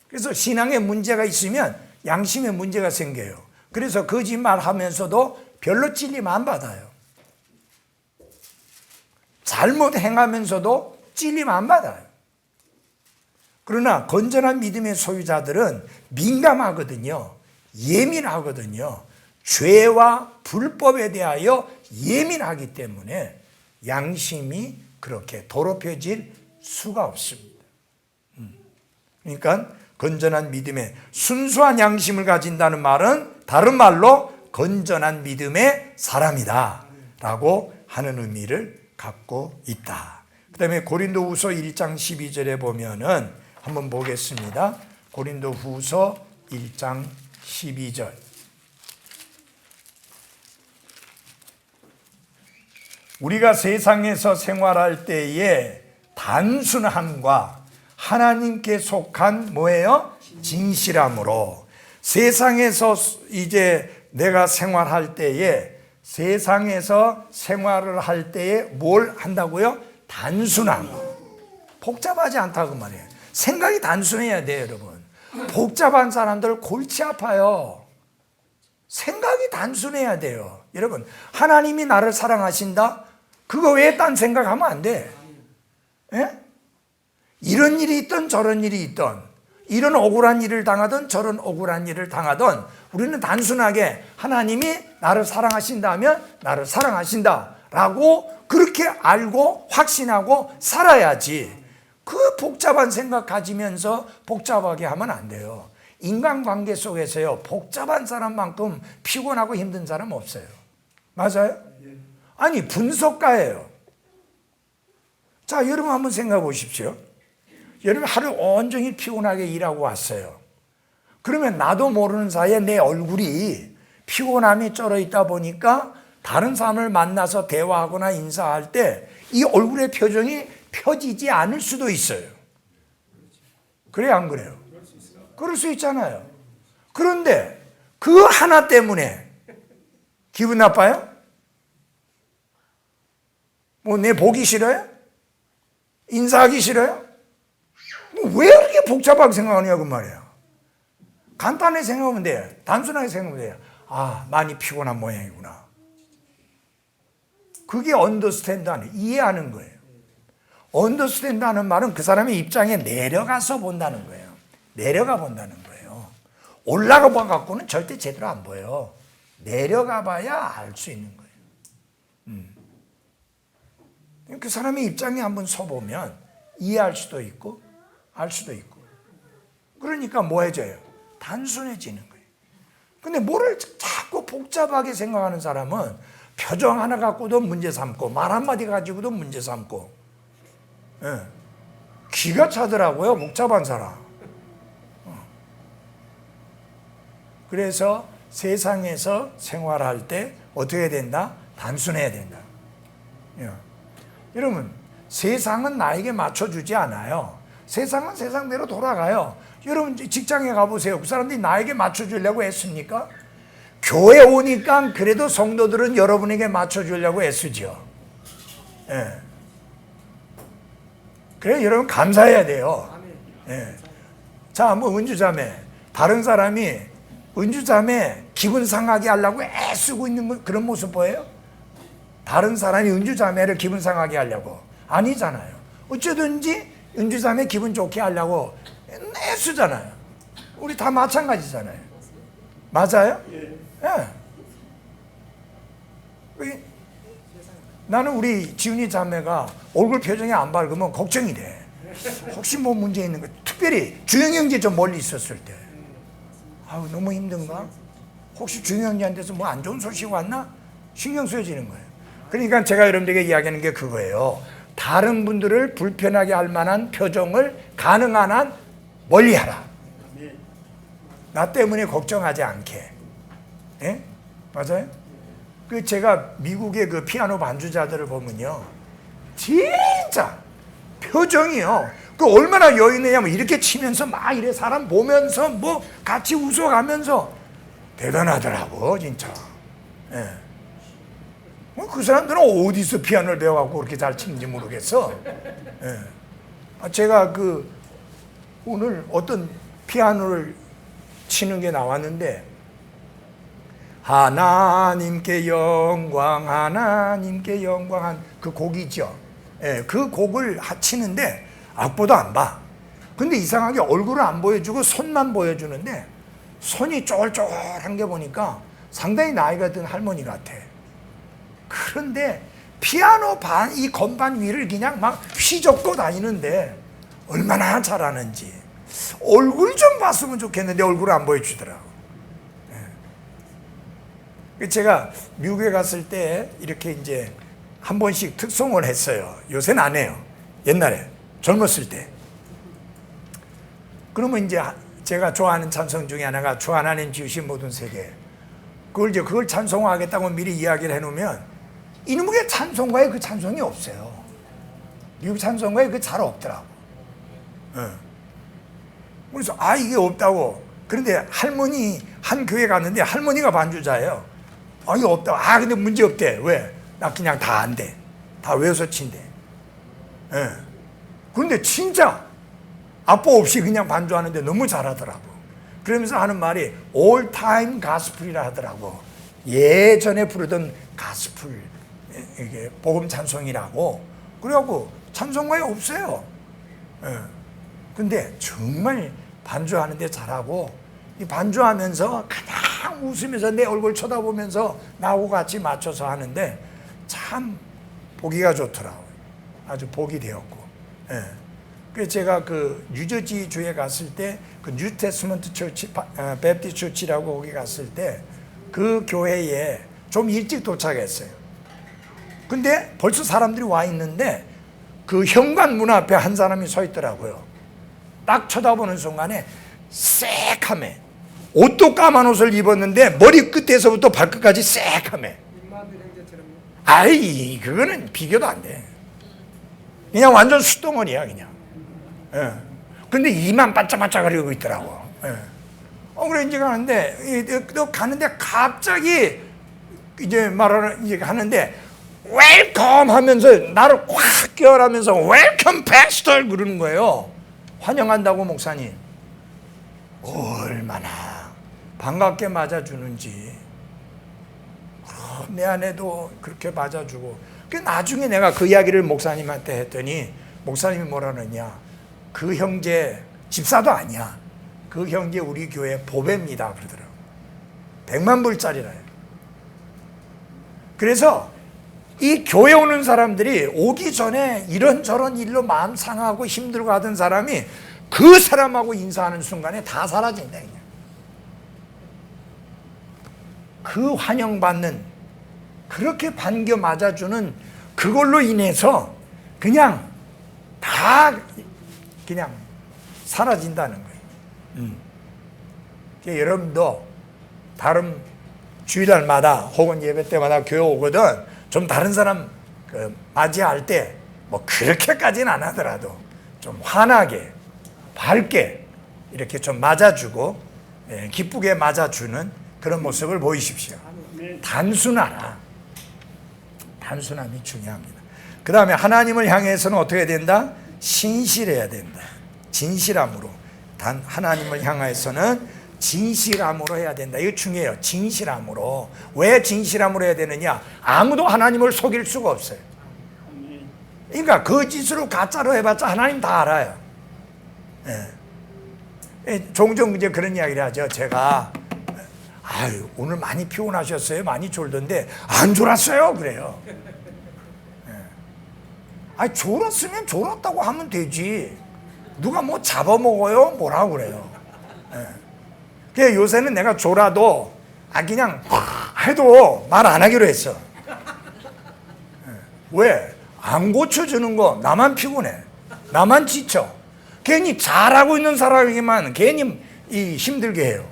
Speaker 1: 그래서 신앙에 문제가 있으면 양심에 문제가 생겨요. 그래서 거짓말하면서도 별로 찔림 안 받아요. 잘못 행하면서도 찔림 안 받아요. 그러나 건전한 믿음의 소유자들은 민감하거든요. 예민하거든요. 죄와 불법에 대하여 예민하기 때문에 양심이 그렇게 더럽혀질 수가 없습니다. 그러니까 건전한 믿음의 순수한 양심을 가진다는 말은 다른 말로 건전한 믿음의 사람이다 라고 하는 의미를 갖고 있다. 그 다음에 고린도후서 1장 12절에 보면은 한번 보겠습니다. 고린도후서 1장 12절. 우리가 세상에서 생활할 때에 단순함과 하나님께 속한 뭐예요? 진실함으로 세상에서 이제 내가 생활할 때에 세상에서 생활을 할 때에 뭘 한다고요? 단순함. 복잡하지 않다고 말이에요. 생각이 단순해야 돼요, 여러분. 복잡한 사람들 골치 아파요. 생각이 단순해야 돼요. 여러분, 하나님이 나를 사랑하신다? 그거 왜 딴 생각하면 안 돼? 예? 이런 일이 있던 저런 일이 있던 이런 억울한 일을 당하던 저런 억울한 일을 당하던 우리는 단순하게 하나님이 나를 사랑하신다면 나를 사랑하신다 라고 그렇게 알고 확신하고 살아야지. 그 복잡한 생각 가지면서 복잡하게 하면 안 돼요. 인간관계 속에서요, 복잡한 사람만큼 피곤하고 힘든 사람 없어요. 맞아요? 아니, 분석가예요. 자, 여러분 한번 생각해 보십시오. 여러분 하루 온종일 피곤하게 일하고 왔어요. 그러면 나도 모르는 사이에 내 얼굴이 피곤함이 쩔어 있다 보니까 다른 사람을 만나서 대화하거나 인사할 때 이 얼굴의 표정이 펴지지 않을 수도 있어요. 그래요, 안 그래요? 그럴 수 있잖아요. 그런데 그 하나 때문에 기분 나빠요? 뭐 내 보기 싫어요? 인사하기 싫어요? 왜 이렇게 복잡하게 생각하냐고 말이에요. 간단하게 생각하면 돼요. 단순하게 생각하면 돼요. 아, 많이 피곤한 모양이구나. 그게 언더스탠드하는, 이해하는 거예요. 언더스탠드하는 말은 그 사람의 입장에 내려가서 본다는 거예요. 내려가 본다는 거예요. 올라가 봐 갖고는 절대 제대로 안 보여. 내려가 봐야 알 수 있는 거예요. 그 사람의 입장에 한번 서보면 이해할 수도 있고 알 수도 있고, 그러니까 뭐해져요? 단순해지는 거예요. 근데 뭐를 자꾸 복잡하게 생각하는 사람은 표정 하나 갖고도 문제 삼고 말 한마디 가지고도 문제 삼고, 예. 기가 차더라고요, 복잡한 사람. 그래서 세상에서 생활할 때 어떻게 해야 된다? 단순해야 된다. 예. 여러분, 세상은 나에게 맞춰주지 않아요. 세상은 세상대로 돌아가요. 여러분 직장에 가보세요. 그 사람들이 나에게 맞춰주려고 했습니까? 교회 오니까 그래도 성도들은 여러분에게 맞춰주려고 애쓰죠. 예. 그래, 여러분 감사해야 돼요. 예. 자, 뭐 은주자매, 다른 사람이 은주자매 기분 상하게 하려고 애쓰고 있는 그런 모습 보여요? 다른 사람이 은주자매를 기분 상하게 하려고? 아니잖아요. 어쩌든지 은주자매 기분 좋게 하려고 애쓰잖아요. 우리 다 마찬가지잖아요. 맞아요? 예. 나는 우리 지훈이 자매가 얼굴 표정이 안 밝으면 걱정이 돼. 혹시 뭐 문제 있는 거, 특별히 주영 형제 좀 멀리 있었을 때, 아우 너무 힘든가? 혹시 주영 형제한테서 뭐 안 좋은 소식 왔나? 신경 쓰여지는 거예요. 그러니까 제가 여러분들에게 이야기하는 게 그거예요. 다른 분들을 불편하게 할 만한 표정을 가능한 한 멀리 하라. 나 때문에 걱정하지 않게. 예? 맞아요? 그 제가 미국의 그 피아노 반주자들을 보면요, 진짜 표정이요, 그 얼마나 여유 있느냐면 이렇게 치면서 막 이래 사람 보면서 뭐 같이 웃어가면서 대단하더라고 진짜. 예. 그 사람들은 어디서 피아노를 배워갖고 그렇게 잘 치는지 모르겠어. 예. 제가 그 오늘 어떤 피아노를 치는 게 나왔는데, 하나님께 영광, 하나님께 영광한 그 곡이죠. 예, 그 곡을 치는데 악보도 안 봐. 근데 이상하게 얼굴을 안 보여주고 손만 보여주는데 손이 쫄쫄한 게 보니까 상당히 나이가 든 할머니 같아. 그런데 피아노 이 건반 위를 그냥 막 휘젓고 다니는데 얼마나 잘하는지. 얼굴 좀 봤으면 좋겠는데 얼굴을 안 보여주더라고. 제가 미국에 갔을 때 이렇게 이제 한 번씩 특송을 했어요. 요새는 안 해요. 옛날에 젊었을 때. 그러면 이제 제가 좋아하는 찬송 중에 하나가 주 하나님 지으신 모든 세계. 그걸 찬송하겠다고 미리 이야기를 해놓으면 이놈의 찬송가에 그 찬송이 없어요. 미국 찬송가에 그 잘 없더라고. 그래서 이게 없다고. 그런데 할머니 한 교회 갔는데 할머니가 반주자예요. 이거 없다고. 근데 문제 없대. 왜? 나 그냥 다 안 돼. 다 외워서 친대. 그런데 진짜 악보 없이 그냥 반주하는데 너무 잘하더라고. 그러면서 하는 말이 all time gospel이라 하더라고. 예전에 부르던 가스풀, 이게 복음 찬송이라고. 그래갖고 찬송가에 없어요. 근데 정말 반주하는데 잘하고, 이 반주하면서 그냥 웃으면서 내 얼굴 쳐다보면서 나하고 같이 맞춰서 하는데 참 보기가 좋더라고요. 아주 복이 되었고. 그래서 제가 그 뉴저지 주에 갔을 때 그 뉴테스먼트 처치, 베프티스트 처치라고 거기 갔을 때 그 교회에 좀 일찍 도착했어요. 근데 벌써 사람들이 와 있는데 그 현관 문 앞에 한 사람이 서 있더라고요. 딱 쳐다보는 순간에 새카매, 옷도 까만 옷을 입었는데 머리 끝에서부터 발끝까지 새카매. 그거는 비교도 안 돼. 그냥 완전 숫덩어리야 그냥. 근데 이만 반짝반짝거리고 있더라고. 그래 이제 가는데 갑자기 이제 이제 하는데 웰컴 하면서 나를 확 껴안으면서 웰컴 패스터 그러는 거예요. 환영한다고 목사님. 얼마나 반갑게 맞아주는지. 내 아내도 그렇게 맞아주고. 그 나중에 내가 그 이야기를 목사님한테 했더니 목사님이 뭐라 그러냐, 그 형제 집사도 아니야, 그 형제 우리 교회 보배입니다 그러더라고. 100만 불짜리라요. 그래서 이 교회 오는 사람들이 오기 전에 이런저런 일로 마음 상하고 힘들고 하던 사람이 그 사람하고 인사하는 순간에 다 사라진다. 그냥. 그 환영받는, 그렇게 반겨 맞아주는 그걸로 인해서 그냥 다 그냥 사라진다는 거예요. 그러니까 여러분도 다른 주일날마다 혹은 예배 때마다 교회 오거든 좀 다른 사람 맞이할 때 뭐 그렇게까지는 안 하더라도 좀 환하게 밝게 이렇게 좀 맞아주고 기쁘게 맞아주는 그런 모습을 보이십시오. 단순하라. 단순함이 중요합니다. 그 다음에 하나님을 향해서는 어떻게 된다? 신실해야 된다. 진실함으로. 하나님을 향해서는 진실함으로 해야 된다. 이거 중요해요. 진실함으로. 왜 진실함으로 해야 되느냐? 아무도 하나님을 속일 수가 없어요. 그러니까 거짓으로 가짜로 해봤자 하나님 다 알아요. 종종 이제 그런 이야기를 하죠. 제가 아유 오늘 많이 피곤하셨어요? 많이 졸던데 안 졸았어요? 그래요. 아니 졸았으면 졸았다고 하면 되지. 누가 뭐 잡아먹어요? 뭐라고 그래요. 그래서 요새는 내가 졸아도 그냥 해도 말 안 하기로 했어. 왜? 안 고쳐주는 거 나만 피곤해. 나만 지쳐. 괜히 잘하고 있는 사람에게만 괜히 힘들게 해요.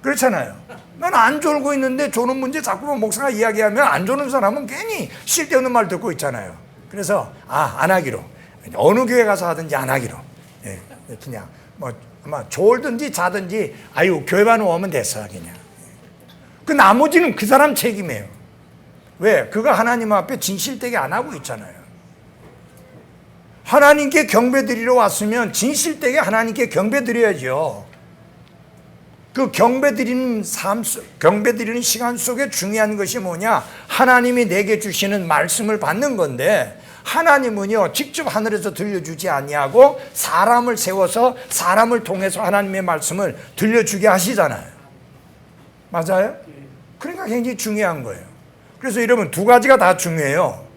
Speaker 1: 그렇잖아요. 난 안 졸고 있는데 조는 문제 자꾸만 목사가 이야기하면 안 조는 사람은 괜히 쓸데없는 말 듣고 있잖아요. 그래서 안 하기로. 어느 교회 가서 하든지 안 하기로. 그냥 뭐 아마 졸든지 자든지 아유 교회만 오면 됐어 그냥. 그 나머지는 그 사람 책임이에요. 왜? 그가 하나님 앞에 진실되게 안 하고 있잖아요. 하나님께 경배드리러 왔으면 진실되게 하나님께 경배드려야죠. 그 경배드리는 경배드리는 시간 속에 중요한 것이 뭐냐? 하나님이 내게 주시는 말씀을 받는 건데 하나님은요 직접 하늘에서 들려주지 아니하고 사람을 세워서 사람을 통해서 하나님의 말씀을 들려주게 하시잖아요. 맞아요? 그러니까 굉장히 중요한 거예요. 그래서 여러분 두 가지가 다 중요해요.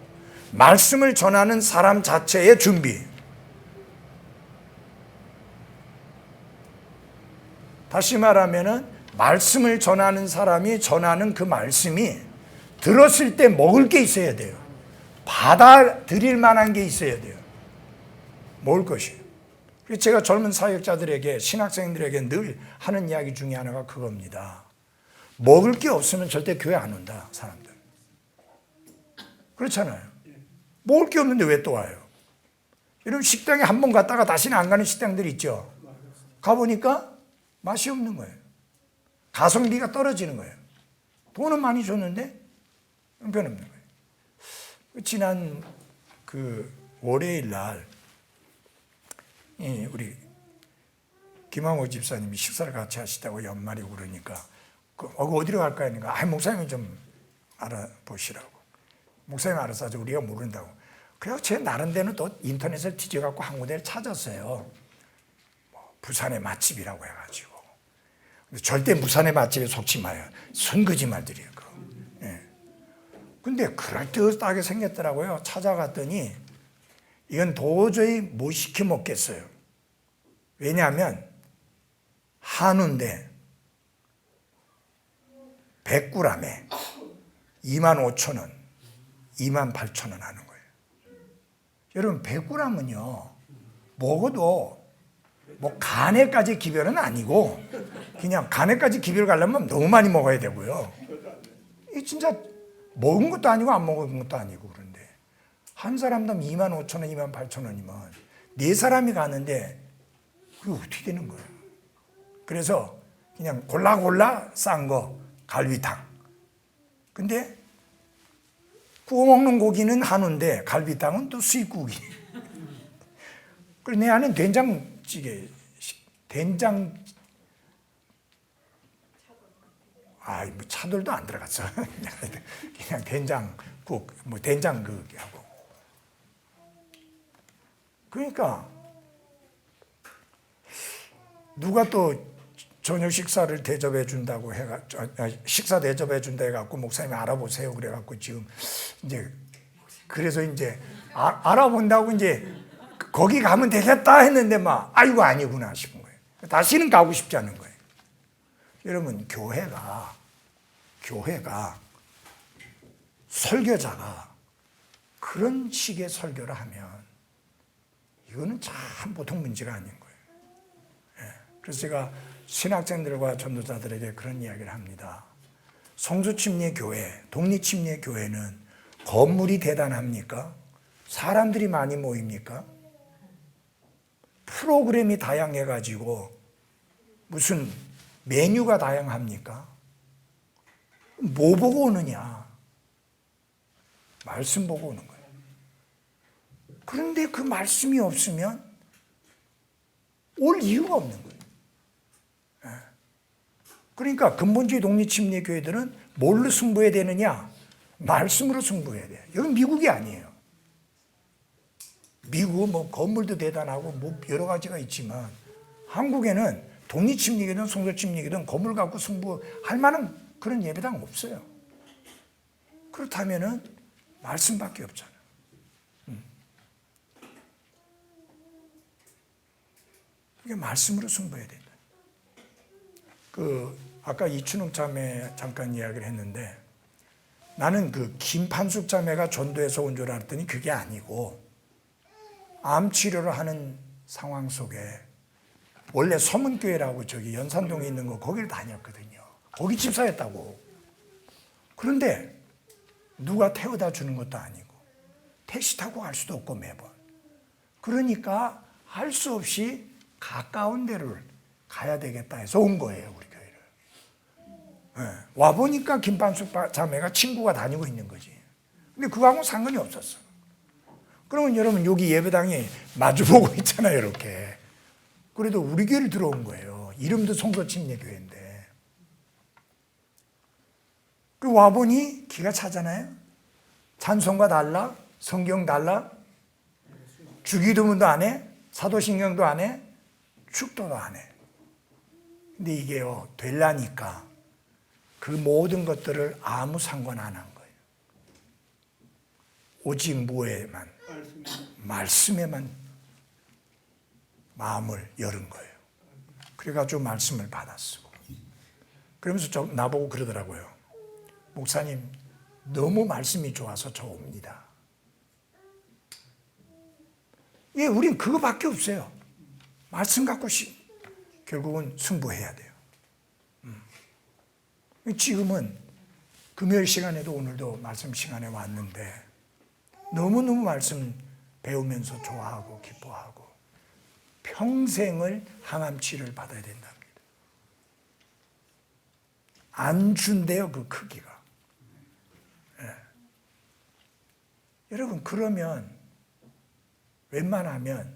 Speaker 1: 말씀을 전하는 사람 자체의 준비. 다시 말하면은 말씀을 전하는 사람이 전하는 그 말씀이 들었을 때 먹을 게 있어야 돼요. 받아들일 만한 게 있어야 돼요. 먹을 것이에요. 그래서 제가 젊은 사역자들에게 신학생들에게 늘 하는 이야기 중에 하나가 그겁니다. 먹을 게 없으면 절대 교회 안 온다 사람들. 그렇잖아요. 먹을 게 없는데 왜 또 와요? 여러분 식당에 한 번 갔다가 다시는 안 가는 식당들 있죠. 가보니까 맛이 없는 거예요. 가성비가 떨어지는 거예요. 돈은 많이 줬는데 형편없는 거예요. 지난 월요일 날 우리 김항호 집사님이 식사를 같이 하시다고 연말이고 그러니까 어디로 갈까 하니까 목사님이 좀 알아보시라고. 목사님 알아서 하죠. 우리가 모른다고. 그래서 제 나름대로 또 인터넷을 뒤져갖고 한 군데를 찾았어요. 부산의 맛집이라고 해가지고. 근데 절대 부산의 맛집에 속지 마요. 선거짓말들이에요. 근데 그럴듯하게 생겼더라고요. 찾아갔더니 이건 도저히 못 시켜 먹겠어요. 왜냐하면 한우인데 100g에 25,000원, 28,000원 하는 거예요. 여러분 100g은요 먹어도 뭐 간에까지 기별은 아니고 그냥 간에까지 기별 가려면 너무 많이 먹어야 되고요. 이 진짜 먹은 것도 아니고 안 먹은 것도 아니고 그런데 한 사람당 25,000원, 28,000원이면 네 사람이 가는데 그게 어떻게 되는 거예요? 그래서 그냥 골라 싼 거 갈비탕. 근데 구워 먹는 고기는 한우인데 갈비탕은 또 수입고기. 그리고 내 안에 된장찌개, 뭐 차돌도 안 들어갔어. 그냥 된장 뭐 된장국하고. 그러니까 누가 또 저녁 식사를 대접해 준다고 식사 대접해 준다 해갖고 목사님이 알아보세요 그래갖고 지금 이제 그래서 이제 알아본다고 이제 거기 가면 되겠다 했는데 막 아이고 아니구나 싶은 거예요. 다시는 가고 싶지 않은 거예요. 여러분 교회가 설교자가 그런 식의 설교를 하면 이거는 참 보통 문제가 아닌 거예요. 그래서 제가 신학생들과 전도자들에게 그런 이야기를 합니다. 성수침례교회, 독립침례교회는 건물이 대단합니까? 사람들이 많이 모입니까? 프로그램이 다양해가지고 무슨 메뉴가 다양합니까? 뭐 보고 오느냐? 말씀 보고 오는 거예요. 그런데 그 말씀이 없으면 올 이유가 없는 거예요. 그러니까 근본주의 독립침례교회들은 뭘로 승부해야 되느냐? 말씀으로 승부해야 돼요. 여기 미국이 아니에요. 미국은 뭐 건물도 대단하고 뭐 여러 가지가 있지만 한국에는 독립침례교든 성결침례교든 건물 갖고 승부할 만한 그런 예배당 없어요. 그렇다면은 말씀밖에 없잖아요. 이게 말씀으로 승부해야 된다. 아까 이춘웅 자매 잠깐 이야기를 했는데 나는 김판숙 자매가 전도에서 온 줄 알았더니 그게 아니고 암 치료를 하는 상황 속에 원래 서문교회라고 저기 연산동에 있는 거 거기를 다녔거든요. 거기 집사였다고. 그런데 누가 태워다 주는 것도 아니고 택시 타고 갈 수도 없고 매번. 그러니까 할 수 없이 가까운 데를 가야 되겠다 해서 온 거예요, 우리 교회를. 와보니까 김판숙 자매가 친구가 다니고 있는 거지. 근데 그거하고는 상관이 없었어. 그러면 여러분 여기 예배당에 마주보고 있잖아요, 이렇게. 그래도 우리 교회를 들어온 거예요. 이름도 성서침례교회인데. 그 와보니 기가 차잖아요. 찬송가 달라, 성경 달라, 주기도문도 안 해, 사도신경도 안 해, 축도도 안 해. 근데 이게요, 되려니까 그 모든 것들을 아무 상관 안 한 거예요. 오직 뭐에만? 말씀에만 마음을 열은 거예요. 그래가지고 말씀을 받았어. 그러면서 나보고 그러더라고요. 목사님, 너무 말씀이 좋아서 저 옵니다. 예, 우린 그거밖에 없어요. 말씀 갖고 결국은 승부해야 돼요. 지금은 금요일 시간에도 오늘도 말씀 시간에 왔는데 너무너무 말씀 배우면서 좋아하고 기뻐하고 평생을 항암 치료를 받아야 된답니다. 안 준대요, 그 크기가. 예. 여러분, 그러면 웬만하면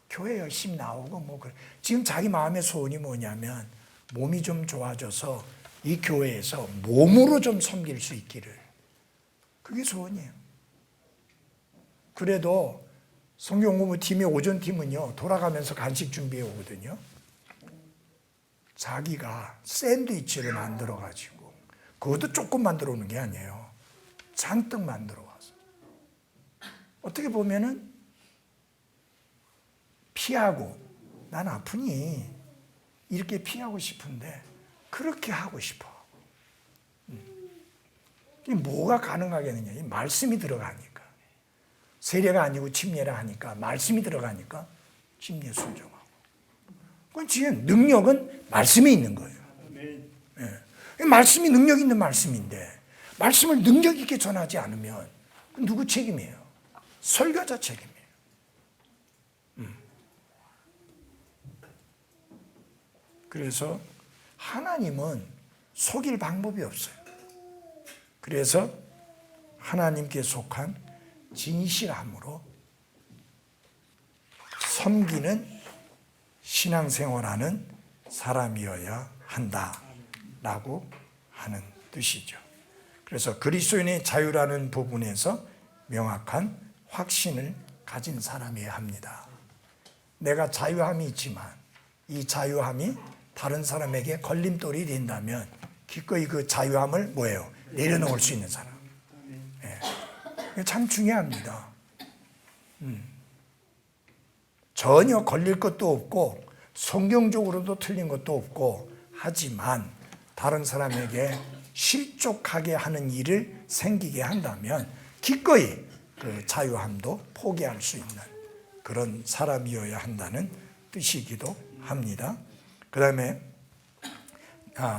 Speaker 1: 교회 열심히 나오고 지금 자기 마음의 소원이 뭐냐면 몸이 좀 좋아져서 이 교회에서 몸으로 좀 섬길 수 있기를. 그게 소원이에요. 그래도 성경 공부 팀의 오전 팀은요, 돌아가면서 간식 준비해 오거든요. 자기가 샌드위치를 만들어 가지고, 그것도 조금 만들어 오는 게 아니에요. 잔뜩 만들어 와서. 어떻게 보면은 피하고, 난 아프니 이렇게 피하고 싶은데 그렇게 하고 싶어. 이게 뭐가 가능하겠느냐? 이 말씀이 들어가니까. 세례가 아니고 침례라 하니까 말씀이 들어가니까 침례 순종하고. 그건 지금 능력은 말씀에 있는 거예요. 네. 말씀이 능력 있는 말씀인데 말씀을 능력 있게 전하지 않으면 누구 책임이에요? 설교자 책임이에요. 그래서 하나님은 속일 방법이 없어요. 그래서 하나님께 속한 진실함으로 섬기는 신앙생활하는 사람이어야 한다라고 하는 뜻이죠. 그래서 그리스도인의 자유라는 부분에서 명확한 확신을 가진 사람이어야 합니다. 내가 자유함이 있지만 이 자유함이 다른 사람에게 걸림돌이 된다면 기꺼이 그 자유함을 뭐예요? 내려놓을 수 있는 사람. 예. 참 중요합니다. 전혀 걸릴 것도 없고 성경적으로도 틀린 것도 없고 하지만 다른 사람에게 실족하게 하는 일을 생기게 한다면 기꺼이 그 자유함도 포기할 수 있는 그런 사람이어야 한다는 뜻이기도 합니다. 그 다음에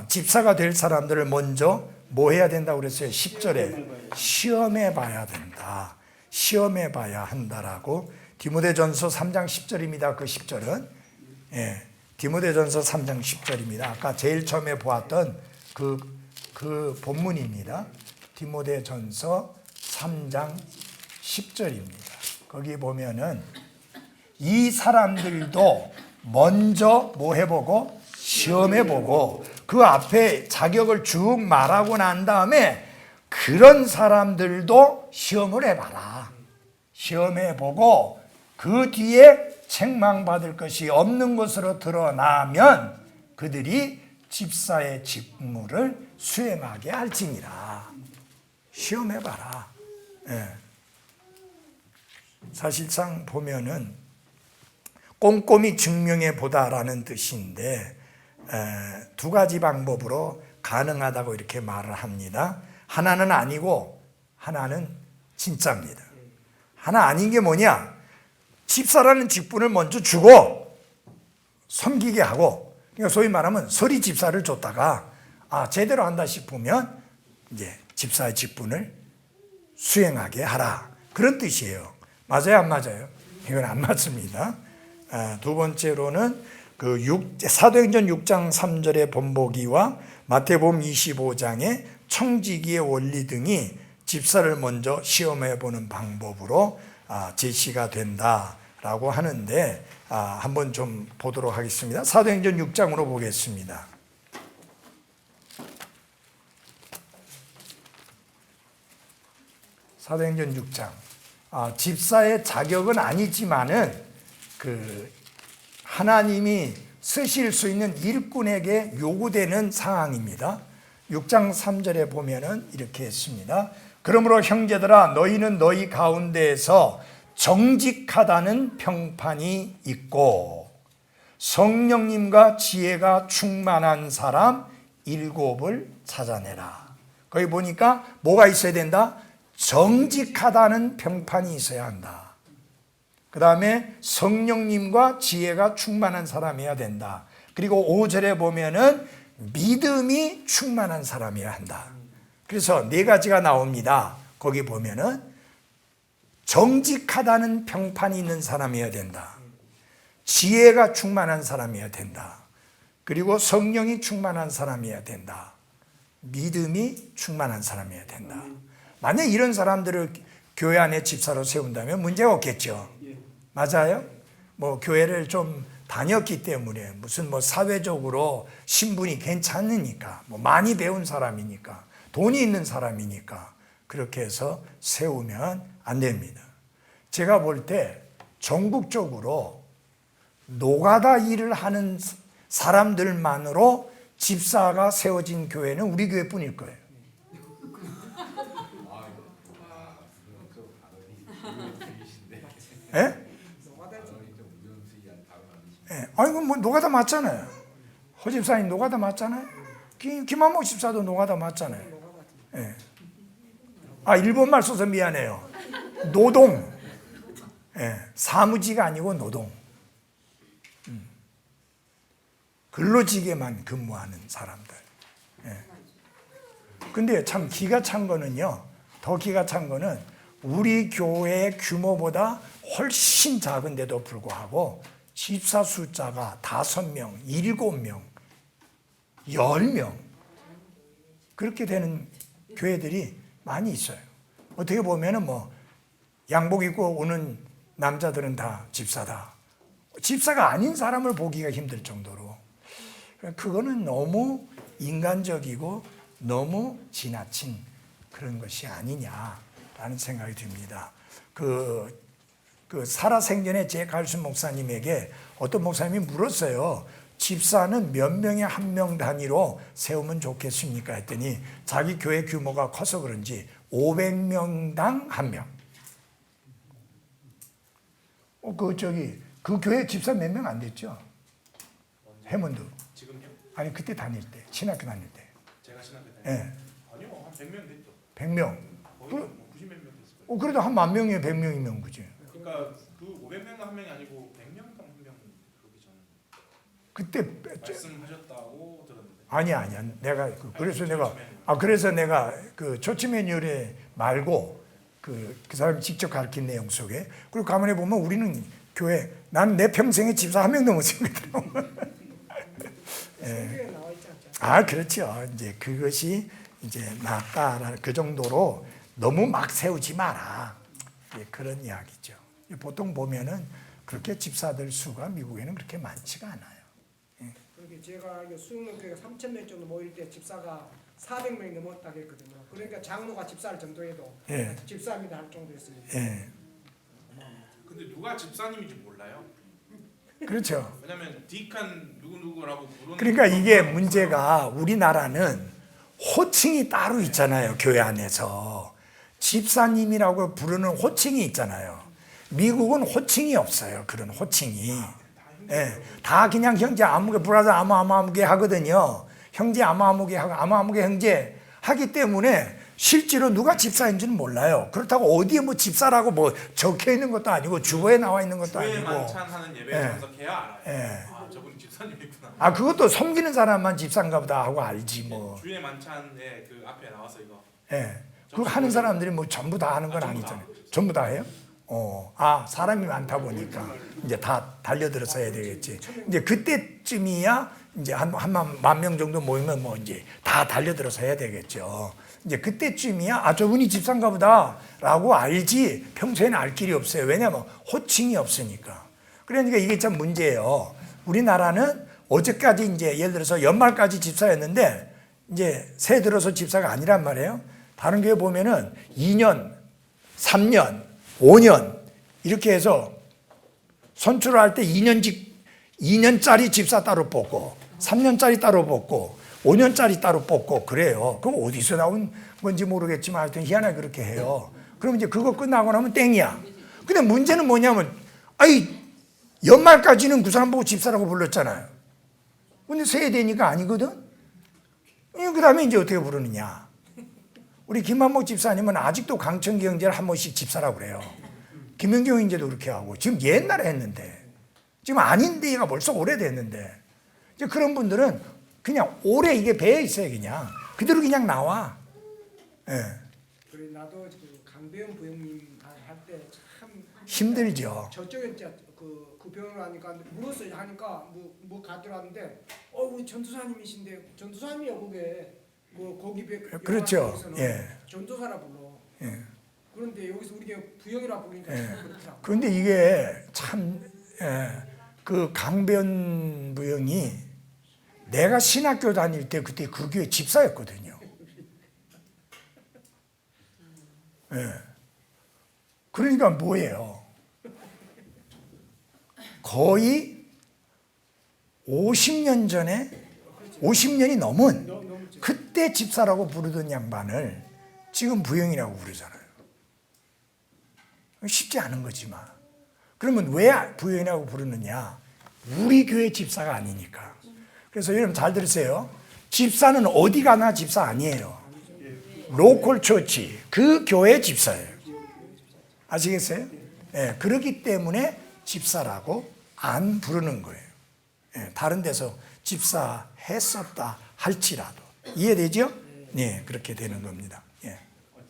Speaker 1: 집사가 될 사람들을 먼저 뭐 해야 된다고 그랬어요? 10절에 시험해 봐야 된다. 시험해 봐야 한다라고 디모데전서 3장 10절입니다. 그 10절은 디모데전서 3장 10절입니다. 아까 제일 처음에 보았던 그 본문입니다. 디모데전서 3장 10절입니다. 거기 보면은 이 사람들도 먼저 뭐 해보고 시험해보고 그 앞에 자격을 쭉 말하고 난 다음에 그런 사람들도 시험을 해봐라. 시험해보고 그 뒤에 책망받을 것이 없는 것으로 드러나면 그들이 집사의 직무를 수행하게 할지니라. 시험해봐라. 예. 사실상 보면은 꼼꼼히 증명해보다라는 뜻인데 두 가지 방법으로 가능하다고 이렇게 말을 합니다. 하나는 아니고 하나는 진짜입니다. 하나 아닌 게 뭐냐? 집사라는 직분을 먼저 주고 섬기게 하고, 그러니까 소위 말하면 서리 집사를 줬다가 제대로 한다 싶으면 이제 집사의 직분을 수행하게 하라. 그런 뜻이에요. 맞아요, 안 맞아요? 이건 안 맞습니다. 두 번째로는 사도행전 6장 3절의 본보기와 마태복음 25장의 청지기의 원리 등이 집사를 먼저 시험해 보는 방법으로 제시가 된다라고 하는데 한번 좀 보도록 하겠습니다. 사도행전 6장으로 보겠습니다. 사도행전 6장. 집사의 자격은 아니지만은 하나님이 쓰실 수 있는 일꾼에게 요구되는 상황입니다. 6장 3절에 보면은 이렇게 했습니다. 그러므로 형제들아 너희는 너희 가운데에서 정직하다는 평판이 있고 성령님과 지혜가 충만한 사람 7을 찾아내라. 거기 보니까 뭐가 있어야 된다? 정직하다는 평판이 있어야 한다. 그 다음에 성령님과 지혜가 충만한 사람이어야 된다. 그리고 5절에 보면은 믿음이 충만한 사람이어야 한다. 그래서 네 가지가 나옵니다. 거기 보면은 정직하다는 평판이 있는 사람이어야 된다. 지혜가 충만한 사람이어야 된다. 그리고 성령이 충만한 사람이어야 된다. 믿음이 충만한 사람이어야 된다. 만약 이런 사람들을 교회 안에 집사로 세운다면 문제가 없겠죠. 맞아요? 교회를 좀 다녔기 때문에 무슨 사회적으로 신분이 괜찮으니까 많이 배운 사람이니까 돈이 있는 사람이니까 그렇게 해서 세우면 안 됩니다. 제가 볼 때 전국적으로 노가다 일을 하는 사람들만으로 집사가 세워진 교회는 우리 교회뿐일 거예요. 예? 노가다 맞잖아요. 허 집사님 노가다 맞잖아요. 김한목 집사도 노가다 맞잖아요. 예. 일본말 써서 미안해요. 노동. 예. 사무직가 아니고 노동. 근로직에만 근무하는 사람들. 예. 근데 참 기가 찬 거는요. 더 기가 찬 거는 우리 교회의 규모보다 훨씬 작은데도 불구하고 집사 숫자가 5명, 7명, 10명 그렇게 되는 교회들이 많이 있어요. 어떻게 보면은 양복 입고 오는 남자들은 다 집사다. 집사가 아닌 사람을 보기가 힘들 정도로 그거는 너무 인간적이고 너무 지나친 그런 것이 아니냐라는 생각이 듭니다. 그 살아생전에 제 갈순 목사님에게 어떤 목사님이 물었어요. 집사는 몇 명의 한 명 단위로 세우면 좋겠습니까? 했더니 자기 교회 규모가 커서 그런지 500명당 한 명. 그 교회 집사 몇 명 안 됐죠? 해문도.
Speaker 3: 지금요?
Speaker 1: 아니 그때 다닐 때, 신학교 다닐 때.
Speaker 3: 제가 신학교 다닐
Speaker 1: 예.
Speaker 3: 때? 아니요, 한 100명 됐죠.
Speaker 1: 100명.
Speaker 3: 거의 뭐 90몇 명 됐을 거예요.
Speaker 1: 그래도 한 10,000명이면 100명이면 그지.
Speaker 3: 그러니까 그 500명 한 명이 아니고 100명당 한 명 그렇게 저는
Speaker 1: 그때
Speaker 3: 말씀하셨다고 들었는데.
Speaker 1: 아니야. 그래서 내가 그 초침의 요래 말고 그 사람이 직접 가르친 내용 속에 그리고 가만히 보면 우리는 교회 난 내 평생에 집사 한 명도 못 세우거든.
Speaker 2: 성경에 나와 있지 않죠?
Speaker 1: 그렇죠. 이제 그것이 이제 낫다라는 그 정도로 너무 막 세우지 마라. 그런 이야기죠. 보통 보면은 그렇게 집사들 수가 미국에는 그렇게 많지가 않아요.
Speaker 2: 그렇게 제가 알기로 수능교회가 3,000명 정도 모일 때 집사가 400명이 넘었다고 했거든요. 그러니까 장로가 집사를 전도해도
Speaker 1: 예.
Speaker 2: 집사입니다 할 정도였습니다.
Speaker 1: 예.
Speaker 3: 근데 누가 집사님인지 몰라요.
Speaker 1: 그렇죠.
Speaker 3: 왜냐면 딕한 누구누구라고 부르는.
Speaker 1: 그러니까 이게 문제가 우리나라는 호칭이 따로 있잖아요. 교회 안에서. 집사님이라고 부르는 호칭이 있잖아요. 미국은 호칭이 없어요. 그런 호칭이. 예, 다 그냥 형제 아무개 브라더 아무개 하거든요. 형제 아무개 하고 아무개 형제 하기 때문에 실제로 누가 집사인지는 몰라요. 그렇다고 어디에 뭐 집사라고 뭐 적혀 있는 것도 아니고 주보에 나와 있는 것도
Speaker 3: 주에
Speaker 1: 아니고.
Speaker 3: 만찬하는 예배에
Speaker 1: 예.
Speaker 3: 참석해야 알아요.
Speaker 1: 예.
Speaker 3: 아, 저분 집사님이구나.
Speaker 1: 그것도 섬기는 사람만 집사인가 보다 하고 알지 뭐.
Speaker 3: 주의 만찬에 그 앞에 나와서 이거.
Speaker 1: 예. 그거 하는 사람들이 뭐 전부 다 하는 건
Speaker 3: 전부
Speaker 1: 아니잖아요.
Speaker 3: 다.
Speaker 1: 전부 다 해요? 사람이 많다 보니까 이제 다 달려들어서 해야 되겠지. 이제 그때쯤이야 이제 한 10,000명 정도 모이면 뭐 이제 다 달려들어서 해야 되겠죠. 이제 그때쯤이야 저분이 집사인가 보다라고 알지 평소에는 알 길이 없어요. 왜냐하면 호칭이 없으니까. 그러니까 이게 참 문제예요. 우리나라는 어제까지 이제 예를 들어서 연말까지 집사였는데 이제 새해 들어서 집사가 아니란 말이에요. 다른 교회 보면은 2년, 3년, 5년 이렇게 해서 선출을 할 때 2년짜리 집사 따로 뽑고 3년짜리 따로 뽑고 5년짜리 따로 뽑고 그래요. 그럼 어디서 나온 건지 모르겠지만 하여튼 희한하게 그렇게 해요. 그럼 이제 그거 끝나고 나면 땡이야. 근데 문제는 뭐냐면 연말까지는 그 사람 보고 집사라고 불렀잖아요. 근데 새해 되니까 아니거든. 그 다음에 이제 어떻게 부르느냐. 우리 김한목 집사님은 아직도 강천기 형제를 한 번씩 집사라고 그래요. 김영경 형제도 그렇게 하고 지금 옛날에 했는데 지금 아닌데 얘가 벌써 오래됐는데 이제 그런 분들은 그냥 오래 이게 배에 있어요. 그냥 그대로 그냥 나와. 예.
Speaker 2: 그래 나도 그 강배영 부형님 할 때 참
Speaker 1: 힘들죠.
Speaker 2: 저쪽에 이제 그 병을 하니까 물었어요. 하니까 뭐 가더라는데 우리 전도사님이신데 전도사님이요 그게 거기
Speaker 1: 그렇죠.
Speaker 2: 영화에서는
Speaker 1: 예.
Speaker 2: 전도사라 불러.
Speaker 1: 예.
Speaker 2: 그런데 여기서 우리가 부형이라 부르니까
Speaker 1: 예.
Speaker 2: 참 그렇더라고.
Speaker 1: 그런데 이게 참 그 강변 부형이 내가 신학교 다닐 때 그때 그 교회 집사였거든요. 예. 그러니까 뭐예요? 거의 50년 전에 50년이 넘은 그때 집사라고 부르던 양반을 지금 부형이라고 부르잖아요. 쉽지 않은 거지만. 그러면 왜 부형이라고 부르느냐? 우리 교회 집사가 아니니까. 그래서 여러분 잘 들으세요. 집사는 어디 가나 집사 아니에요. 로컬 처치, 그 교회 집사예요. 아시겠어요? 예, 그렇기 때문에 집사라고 안 부르는 거예요. 예, 다른 데서 집사 했었다 할지라도. 이해되죠? 네, 그렇게 되는 겁니다. 예.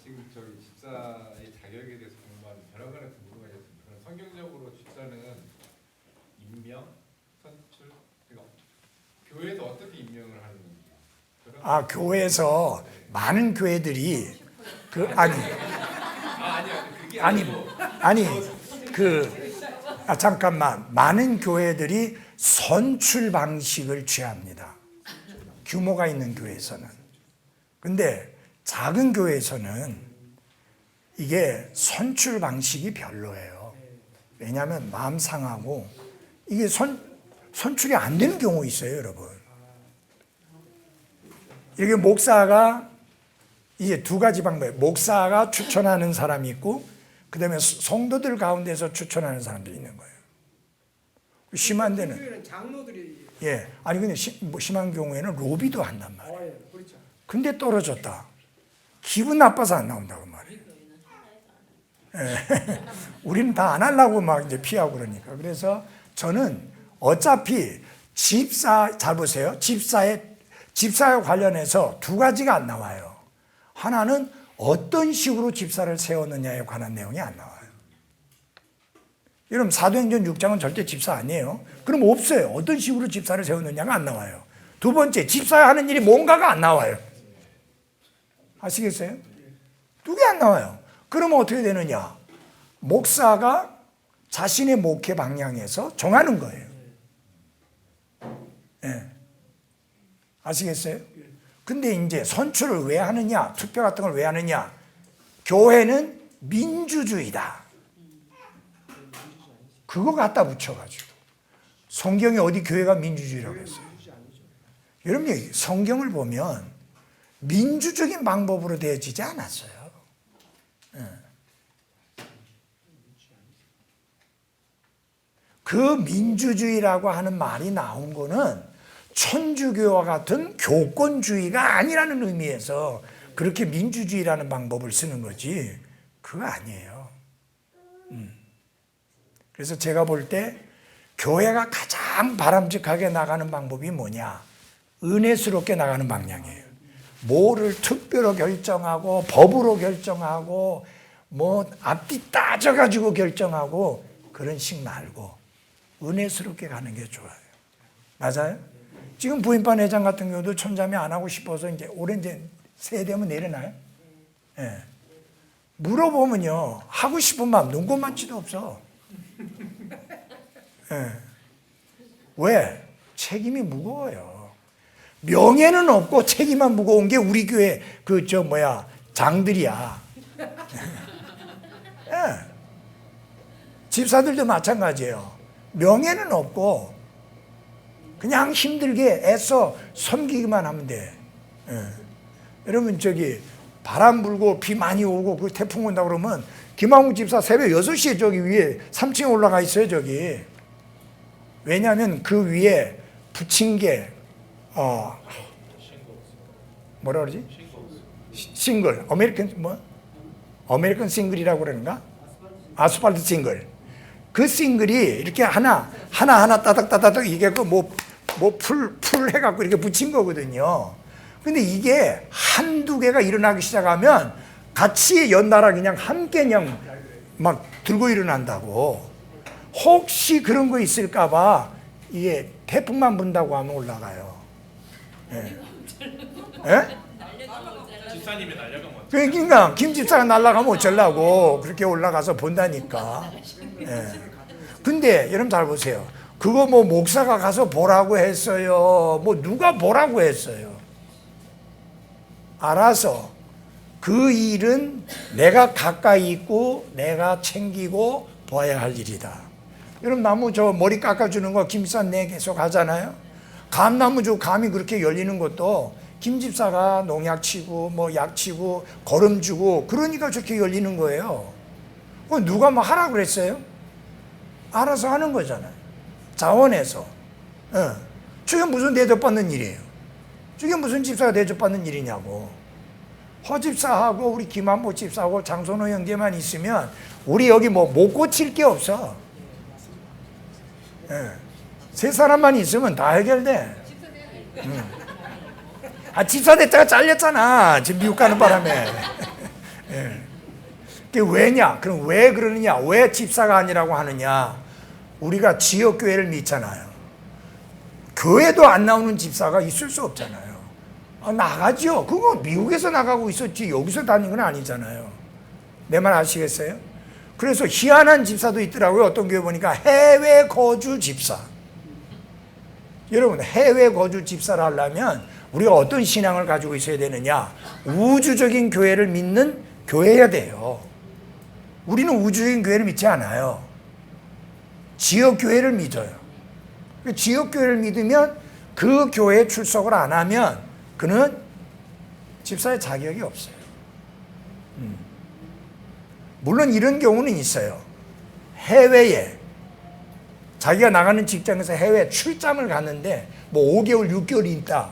Speaker 4: 지금 저기 집사의 자격에 대해서 공부하는 여러 가지 궁금한 게 있습니다. 성경적으로 집사는 임명, 선출, 그러니까 교회에서 어떻게 임명을 하는 건지.
Speaker 1: 교회에서 많은 교회들이 잠깐만 많은 교회들이 선출 방식을 취합니다. 규모가 있는 교회에서는. 근데 작은 교회에서는 이게 선출 방식이 별로예요. 왜냐하면 마음 상하고 이게 선출이 안 되는 경우 있어요, 여러분. 이게 목사가 이제 두 가지 방법이에요. 목사가 추천하는 사람이 있고 그다음에 성도들 가운데서 추천하는 사람들이 있는 거예요. 심한 데는
Speaker 2: 교회는 장로들이
Speaker 1: 아니 근데 심한 경우에는 로비도 한단 말이에요.
Speaker 2: 그렇죠.
Speaker 1: 근데 떨어졌다. 기분 나빠서 안 나온다고 말이에요. 우리는 다 안 하려고 막 이제 피하고 그러니까. 그래서 저는 어차피 잘 보세요. 집사에 관련해서 두 가지가 안 나와요. 하나는 어떤 식으로 집사를 세웠느냐에 관한 내용이 안 나와요. 여러분 사도행전 6장은 절대 집사 아니에요. 그럼 없어요. 어떤 식으로 집사를 세웠느냐가 안 나와요. 두 번째, 집사가 하는 일이 뭔가가 안 나와요. 아시겠어요? 두 개 안 나와요. 그러면 어떻게 되느냐? 목사가 자신의 목회 방향에서 정하는 거예요. 아시겠어요? 근데 이제 선출을 왜 하느냐? 투표 같은 걸 왜 하느냐? 교회는 민주주의다. 그거 갖다 붙여가지고. 성경에 어디 교회가 민주주의라고 했어요? 여러분, 성경을 보면 민주적인 방법으로 되어지지 않았어요. 그 민주주의라고 하는 말이 나온 거는 천주교와 같은 교권주의가 아니라는 의미에서 그렇게 민주주의라는 방법을 쓰는 거지 그거 아니에요. 그래서 제가 볼 때 교회가 가장 바람직하게 나가는 방법이 뭐냐? 은혜스럽게 나가는 방향이에요. 뭐를 특별로 결정하고 법으로 결정하고 뭐 앞뒤 따져가지고 결정하고 그런 식 말고 은혜스럽게 가는 게 좋아요. 맞아요? 지금 부인반 회장 같은 경우도 천자매 안 하고 싶어서 이제 올해 이제 새해 되면 내려놔요. 물어보면요 하고 싶은 마음 눈꽃만치도 없어. 왜? 책임이 무거워요. 명예는 없고 책임만 무거운 게 우리 교회 장들이야. 집사들도 마찬가지예요. 명예는 없고 그냥 힘들게 애써 섬기기만 하면 돼. 여러분 바람 불고 비 많이 오고 그 태풍 온다 그러면 김한국 집사 새벽 6시에 저기 위에 3층에 올라가 있어요. 저기. 왜냐하면 그 위에 붙인 게 뭐라 그러지? 싱글. 아메리칸 싱글이라고 그러는가? 아스팔트 싱글. 그 싱글이 이렇게 하나 따닥따닥 이게 풀 해갖고 이렇게 붙인 거거든요. 근데 이게 한두 개가 일어나기 시작하면 같이 연달아 그냥 함께 그냥 막 들고 일어난다고. 혹시 그런 거 있을까봐 이게 태풍만 분다고 하면 올라가요.
Speaker 3: 집사님이 날려가면
Speaker 1: 그러니까 김 집사가 날아가면 어쩌려고 그렇게 올라가서 본다니까. 근데 여러분 잘 보세요. 그거 목사가 가서 보라고 했어요. 누가 보라고 했어요. 알아서 그 일은 내가 가까이 있고 내가 챙기고 봐야 할 일이다. 여러분 나무 머리 깎아주는 거 김집사 내 계속 하잖아요. 감나무 감이 그렇게 열리는 것도 김집사가 농약 치고 약 치고 거름 주고 그러니까 저렇게 열리는 거예요. 누가 하라고 그랬어요? 알아서 하는 거잖아요. 자원해서. 저게 무슨 대접받는 일이에요? 저게 무슨 집사가 대접받는 일이냐고. 허집사하고 우리 김한복 집사하고 장선호 형제만 있으면 우리 여기 못 고칠 게 없어. 세 사람만 있으면 다 해결돼. 집사 됐다가 잘렸잖아. 지금 미국 가는 바람에. 그게 왜냐? 그럼 왜 그러느냐? 왜 집사가 아니라고 하느냐? 우리가 지역교회를 믿잖아요. 교회도 안 나오는 집사가 있을 수 없잖아요. 나가죠. 그거 미국에서 나가고 있었지 여기서 다닌 건 아니잖아요. 내 말 아시겠어요? 그래서 희한한 집사도 있더라고요. 어떤 교회 보니까 해외 거주 집사. 여러분 해외 거주 집사를 하려면 우리가 어떤 신앙을 가지고 있어야 되느냐? 우주적인 교회를 믿는 교회여야 돼요. 우리는 우주적인 교회를 믿지 않아요. 지역 교회를 믿어요. 지역 교회를 믿으면 그 교회에 출석을 안 하면 그는 집사의 자격이 없어요. 물론 이런 경우는 있어요. 해외에 자기가 나가는 직장에서 해외 출장을 갔는데 뭐 5개월, 6개월이 있다.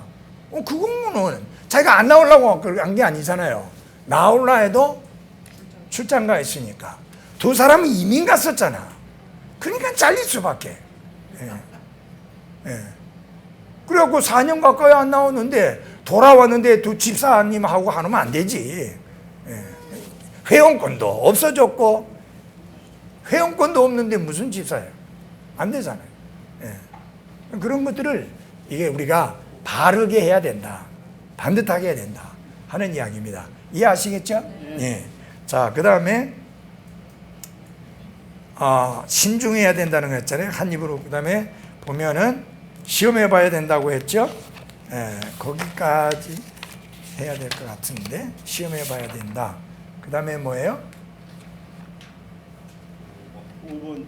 Speaker 1: 그거는 자기가 안 나오려고 한 게 아니잖아요. 나올라 해도 출장 가 있으니까. 두 사람은 이민 갔었잖아. 그러니까 잘릴 수밖에. 그래갖고 4년 가까이 안 나오는데 돌아왔는데 두 집사님하고 하면 안 되지. 회원권도 없어졌고 회원권도 없는데 무슨 집사예요? 안 되잖아요. 그런 것들을 이게 우리가 바르게 해야 된다. 반듯하게 해야 된다 하는 이야기입니다. 이해하시겠죠? 네. 자, 그 다음에 신중해야 된다는 거 했잖아요. 한 입으로. 그 다음에 보면은 시험해 봐야 된다고 했죠. 거기까지 해야 될 것 같은데 시험해 봐야 된다. 그 다음에 뭐예요?
Speaker 2: 5번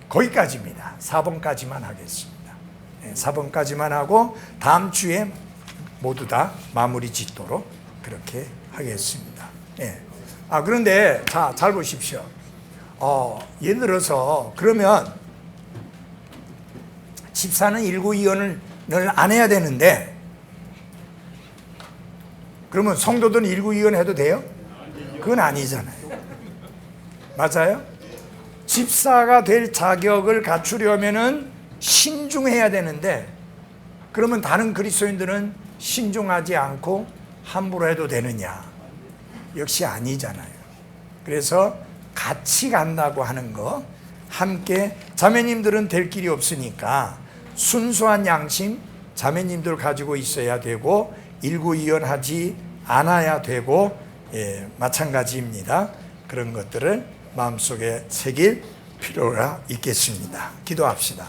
Speaker 1: 거기까지입니다. 4번까지만 하겠습니다. 4번까지만 하고 다음 주에 모두 다 마무리 짓도록 그렇게 하겠습니다. 그런데 자, 잘 보십시오. 예를 들어서 그러면 집사는 일구이언을 안 해야 되는데 그러면 성도들은 일구이언 해도 돼요? 그건 아니잖아요. 맞아요? 집사가 될 자격을 갖추려면은 신중해야 되는데 그러면 다른 그리스도인들은 신중하지 않고 함부로 해도 되느냐? 역시 아니잖아요. 그래서 같이 간다고 하는 거, 함께 자매님들은 될 길이 없으니까 순수한 양심 자매님들 가지고 있어야 되고 일구이연하지 않아야 되고 마찬가지입니다. 그런 것들을 마음속에 새길 필요가 있겠습니다. 기도합시다.